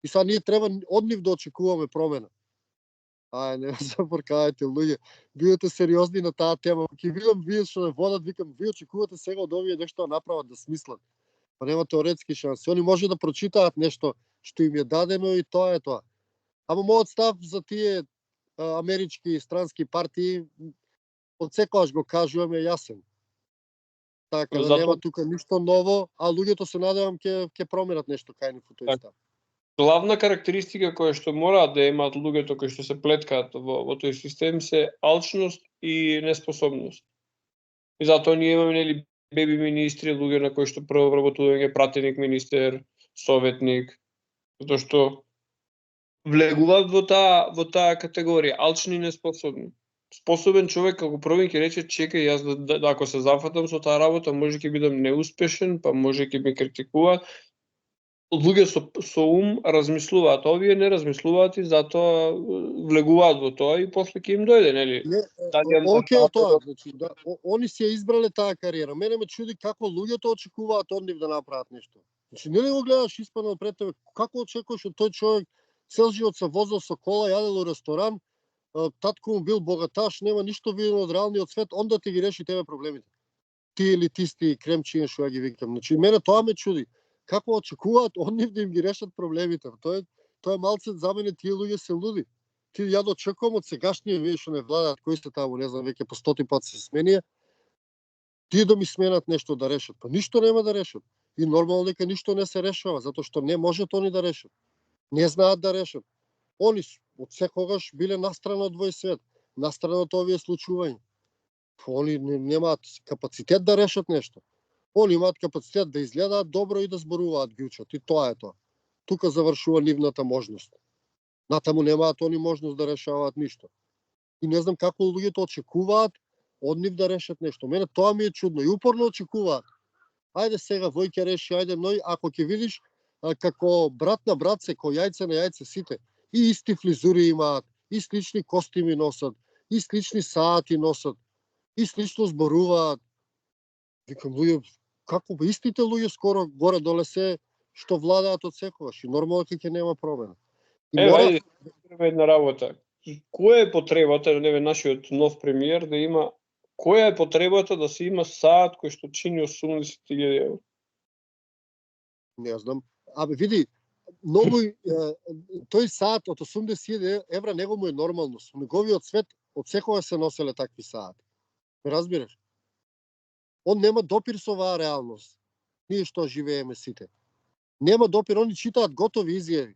И сега ние треба од нив да очекуваме промена. Не забркавајте, луѓе. Бидете сериозни на таа тема. Ќе видам вие што не водат, викам, вие очекувате сега од овие нешто да направат, да смислат. Па нема теоретски шанси. Они може да прочитаат нешто што им е дадено и тоа е тоа. Ама мојот став за тие амерички и странски партии од секогаш го кажувам е јасен. Така да нема тука ништо ново, а луѓето се надевам ќе променат нешто кај нив во тој став. Главна карактеристика која што мораат да имаат луѓето кои што се плеткаат во тој систем се алчност и неспособност. И затоа ние имаме нели беби министри, луѓе на кои што прво вработување пратеник министер, советник, затоа што влегуваат во таа категорија, алчни и неспособни. Способен човек како прво ќе рече чекај јас ако се зафатам со таа работа може ќе бидам неуспешен, па може ќе ме критикуваат. Луѓе со ум размислуваат, овие не размислуваат и затоа влегуваат во тоа и после ќе им дојде, нели? Океј тоа, значи да, они си ја избрале таа кариера. Мене ме чуди како луѓето очекуваат од нив да направат нешто. Значи нели го гледаш испанал пред тебе, како очекуваш од тој човек цел живот се возел со кола, јадел у ресторан, татко му бил богаташ, нема ништо видено од реалниот свет, онда ти ги реши тебе проблемите. Ти елитисти, кремчиња што ја ги викам. Значи мене тоа ме чуди. Како очекуваат од нив да им ги решат проблемите. Тоа е малце за мене, тие луѓе се луди. Ти ја да очекувам од сегашнија вие што не владаат, кои сте таму, не знам, веќе по 100 пат се сменија, тие да ми сменат нешто да решат. Па ништо нема да решат. И нормално дека ништо не се решава, затоа што не можат они да решат. Не знаат да решат. Они од секогаш биле настрана од овој свет, настрана од овие случувања. Они немаат капацитет да решат нешто. Они имаат капацитет да изгледаат добро и да зборуваат ги учат. И тоа е тоа. Тука завршува нивната можност. Натаму немаат они можност да решаваат ништо. И не знам како луѓето очекуваат од нив да решат нешто. Мене тоа ми е чудно. И упорно очекуваат. Ајде сега вој ќе реши, ајде ној, ако ќе видиш како брат на брат се, кој јајце на јајце сите. И исти флизури имаат, и слични костими носат, и слични саати носат, и слично зборуваат. Викам, луѓе, како истите луѓе скоро горе-доле се што владаат од секогаш и нормално ќе нема промена. Ајде, една работа. Која е потребата, неве нашиот нов премиер да има, која е потребата да се има саат кој што чини 80.000 евра? Не знам. Абе види, многу тој саат од 80.000 евра него му е нормално. Со неговиот свет од секогаш се носеле такви саати. Ме разбираш? Он нема допир со оваа реалност. Ние што живееме сите. Нема допир, они читаат готови изјави.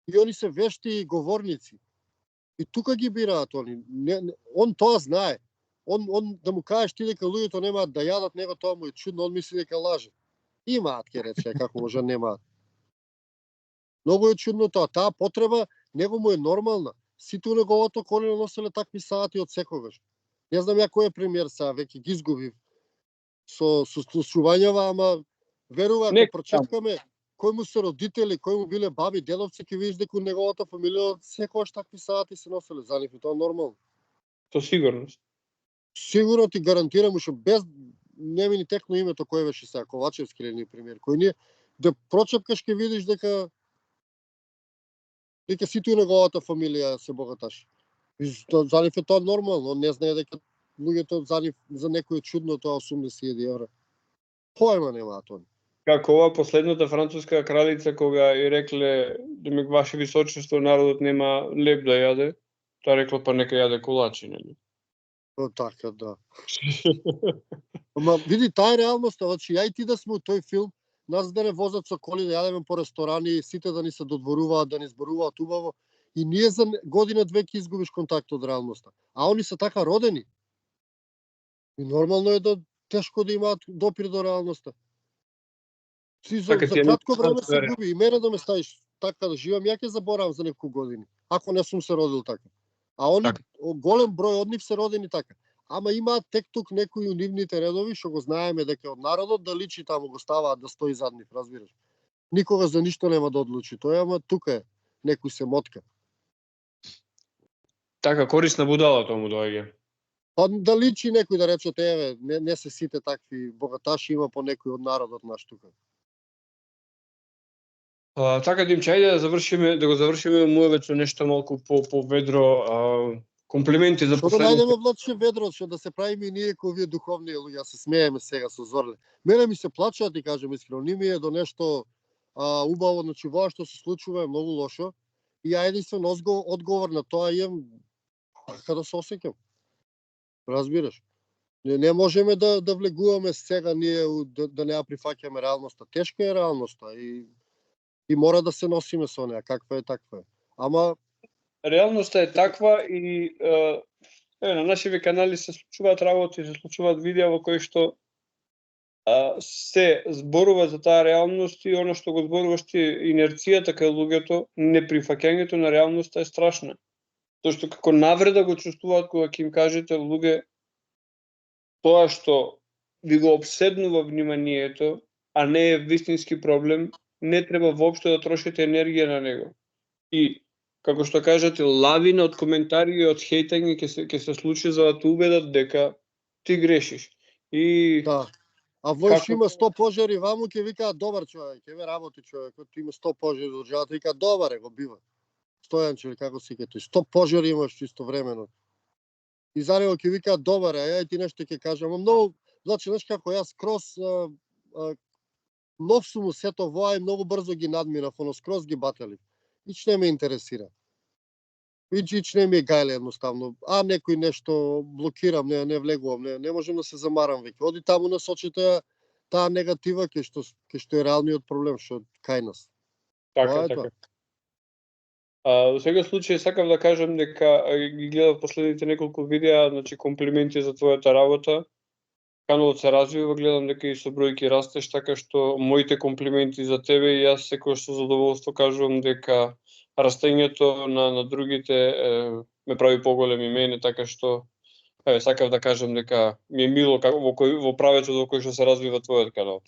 И они се вешти говорници. И тука ги бираат они. Он тоа знае. Он да му кажеш ти дека луѓето немаат да јадат, него тоа му е чудно, он мисли дека лаже. Имаат, ќе рече, како може немаат. Многу е чудно тоа. Таа потреба него му е нормална. Сите у неговото колено носеле такви саати од секогаш. Не знам ја кој е премиер сега, веќе ги изгубив со слушувањава, ама верува ако прочекаме кој му се родители, кој му биле баби, дедовци, ќе видиш дека у неговата фамилија секогаш такви саати се носеле, за нив тоа нормално. Со сигурност. Сигурно ти гарантирам уште без не ми ни текно името кој беше сега, Ковачевски или премиер, кој ние да прочепкаш ќе видиш дека сите у неговата фамилија се богаташи. За нив е тоа нормално, он не знае дека луѓето за некој чудно тоа 80.000 евра. Појма немаат они. Како ова последната француска кралица кога и рекле демек ваше височество народот нема леб да јаде, тоа рекло па нека јаде колачи, нели? Така, да. Ама види, таа е реалноста, значи ја и ти да сме у тој филм, нас да не возат со коли, да јадеме по ресторани, сите да ни се додворуваат, да ни зборуваат убаво, и ние за година-две ќе изгубиш контакт од реалноста. А они се така родени. И нормално е да тешко да имаат допир до реалноста. Си за, Така ти за е кратко некој време се софтвер. губи. И мене да ме ставиш така да живеам, ја ќе заборавам за неколку години, ако не сум се родил така. А они, Така. голем број од нив се родени така. Ама имаат тек тук некои у нивните редови, што го знаеме дека од народот да личи таму го ставаат да стои зад нив, разбираш. Никога за ништо нема да одлучи тој, ама тука е некој се мотка. Така корисна будала тоа му доаѓа. Па да личи некој да речете, еве, не се сите такви богаташи, има по некој од народот наш тука. Така Димче, ајде да го завршиме муевето нешто малку поведро. Комплименти за Што да последните. најдеме владче ведро, што да се правиме и ние кои овие духовни луѓе, се смееме сега со Зорле. Мене ми се плачува, да ти кажем искрено, ни ми е до нешто убаво, значи во што се случува е многу лошо. И ја единствен одговор на тоа имам како да се осеќам. Разбираш? Не можеме да влегуваме сега ние да не ја прифаќаме реалноста. Тешка е реалноста и мора да се носиме со неа, каква е таква е. Ама Реалноста е таква и на нашите канали се случуваат работи, се случуваат видеа во кои што се зборува за таа реалност и оно што го зборуваш ти, инерцијата кај луѓето, неприфаќањето на реалноста е страшна. Тоа што како навреда го чувствуваат кога ќе им кажете луѓе тоа што ви го обседнува вниманието, а не е вистински проблем, не треба воопшто да трошите енергија на него. И како што кажате, лавина од коментари и од хейтање ќе се случи за да те убедат дека ти грешиш. И да. А воиш како- има 100 пожари, ваму ќе викаат добар човек, ќе ве работи човекот, има 100 пожари во државата, вика добар е, го бива. Стојанче, како си тој, 100 пожари имаш истовремено. И за него ќе викаат добар е, а ја ти нешто ќе кажам, ама многу, значи знаеш како јас скроз нов сум у сето воа и многу брзо ги надминав, оно скроз ги батали. Ич не ме интересира. Ич не ми е гајле едноставно. А некој нешто блокирам, не влегувам, не можам да се замарам веќе. Оди таму насочите таа негатива кај што е реалниот проблем што кај нас. така, Тоа е така. тоа. Во секој случај сакам да кажам дека ги гледав последните неколку видеа, значи комплименти за твојата работа. Каналот се развива, гледам дека и со бројки растеш, така што моите комплименти за тебе и јас секогаш со задоволство кажувам дека растењето на другите ме прави поголем и мене, така што сакав да кажам дека ми е мило како во правецот во кој што се развива твојот канал.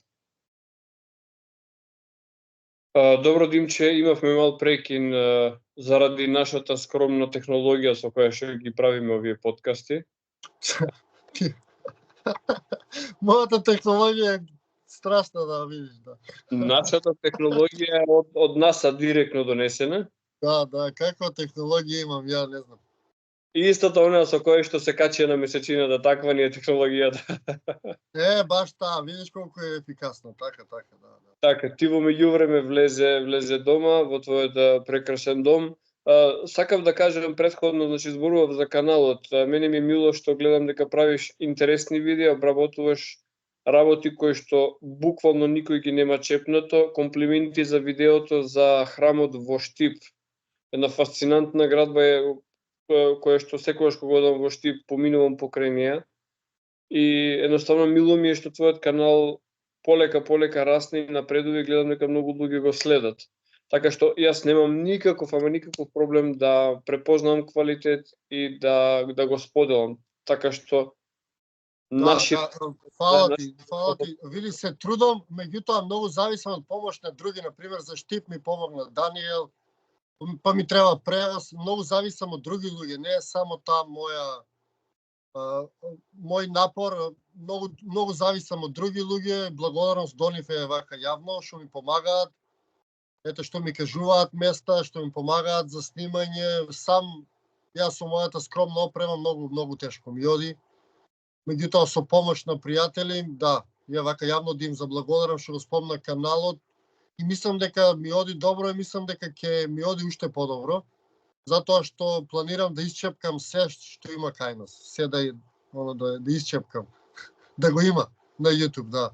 Добро Димче, имавме мал прекин заради нашата скромна технологија со која што ги правиме овие подкасти. Мојата технологија е страшна да видиш, да. Нашата технологија е од НАСА директно донесена. Да, каква технологија имам, ја не знам. И истата онаа со која што се качи на месечината, таква ни е технологијата. Баш таа, видиш колку е ефикасна, така, да. Така, ти во меѓувреме влезе дома, во твојот прекрасен дом. Сакав да кажам претходно, значи зборував за каналот. Мене ми е мило што гледам дека правиш интересни видеа, обработуваш работи кои што буквално никој ги нема чепнато. Комплименти за видеото за храмот во Штип. Една фасцинантна градба е која што секогаш кога одам во Штип поминувам покрај неа. И едноставно мило ми е што твојот канал полека расне и напредува и гледам дека многу луѓе го следат. Така што јас немам никаков проблем да препознам квалитет и да го споделам. Така што фала ти. Види се трудом, меѓутоа многу зависам од помош на други, на пример за Штип ми помогна Даниел, па ми треба превоз, многу зависам од други луѓе, не е само таа мој напор, многу зависам од други луѓе, благодарност до нив е вака јавно што ми помагаат. Ето што ми кажуваат места, што ми помагаат за снимање, сам јас со мојата скромна опрема многу тешко ми оди. Меѓутоа со помош на пријатели, да, ја вака јавно да им заблагодарам што го спомна каналот и мислам дека ми оди добро и мислам дека ќе ми оди уште подобро, затоа што планирам да исчепкам се што има кај нас, се да исчепкам. Да го има на YouTube, да.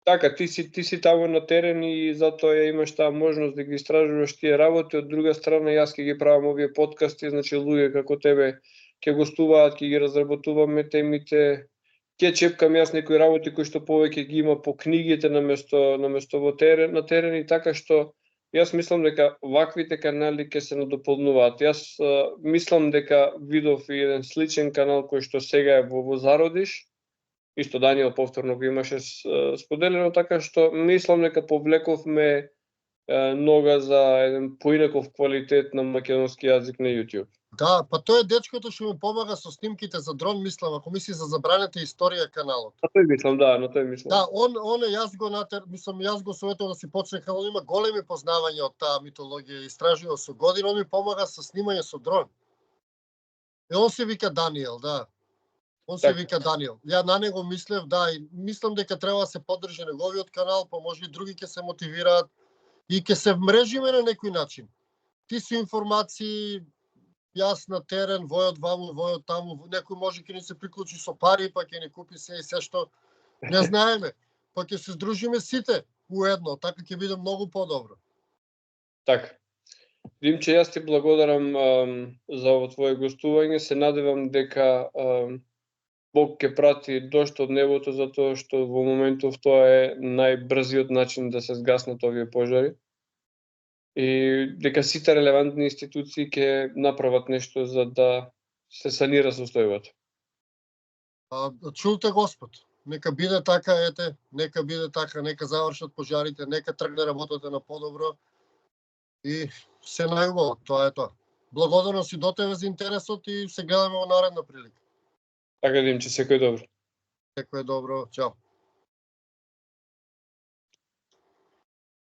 Така, ти си таму на терен и затоа ја имаш таа можност да ги истражуваш тие работи. Од друга страна, јас ќе ги правам овие подкасти, значи луѓе како тебе ќе гостуваат, ќе ги разработуваме темите, ќе чепкам јас некои работи кои што повеќе ги има по книгите наместо на терен и така што јас мислам дека ваквите канали ќе се надополнуваат. Јас мислам дека видов и еден сличен канал кој што сега е во зародиш. Исто Даниел повторно го имаше споделено, така што мислам дека повлековме нога за еден поинаков квалитет на македонски јазик на YouTube. Да, па тој е дечкото што ми помага со снимките за дрон, мислам, ако мисли за забраната историја каналот. На тој мислам, да, на тој мислам. Да, он јас го советувам да си почне, као има големи познавања од таа митологија, истражува со години, он ми помага со снимање со дрон. И он се вика Даниел, да. Он се вика Даниел. Ја на него мислев, да, и мислам дека треба да се поддржи неговиот канал, па може и други ќе се мотивираат и ќе се вмрежиме на некој начин. Ти си информации, јас на терен, војот ваму, војот таму, некој може ќе ни се приклучи со пари, па ќе ни купи се и се што не знаеме. Па ќе се здружиме сите уедно, така ќе биде многу подобро. Така. Димче, јас ти благодарам за ово твое гостување. Се надевам дека Бог ќе прати дошт од небото, затоа што во моментов тоа е најбрзиот начин да се згаснат овие пожари. И дека сите релевантни институции ќе направат нешто за да се санира состојбата. Чулте Господ. Нека биде така, ете, нека биде така, нека завршат пожарите, нека тргне работата на подобро и се најубаво, тоа е тоа. Благодарно си до тебе за интересот и се гледаме во наредна прилика. Така, Димче, секој добро. Секој добро, чао.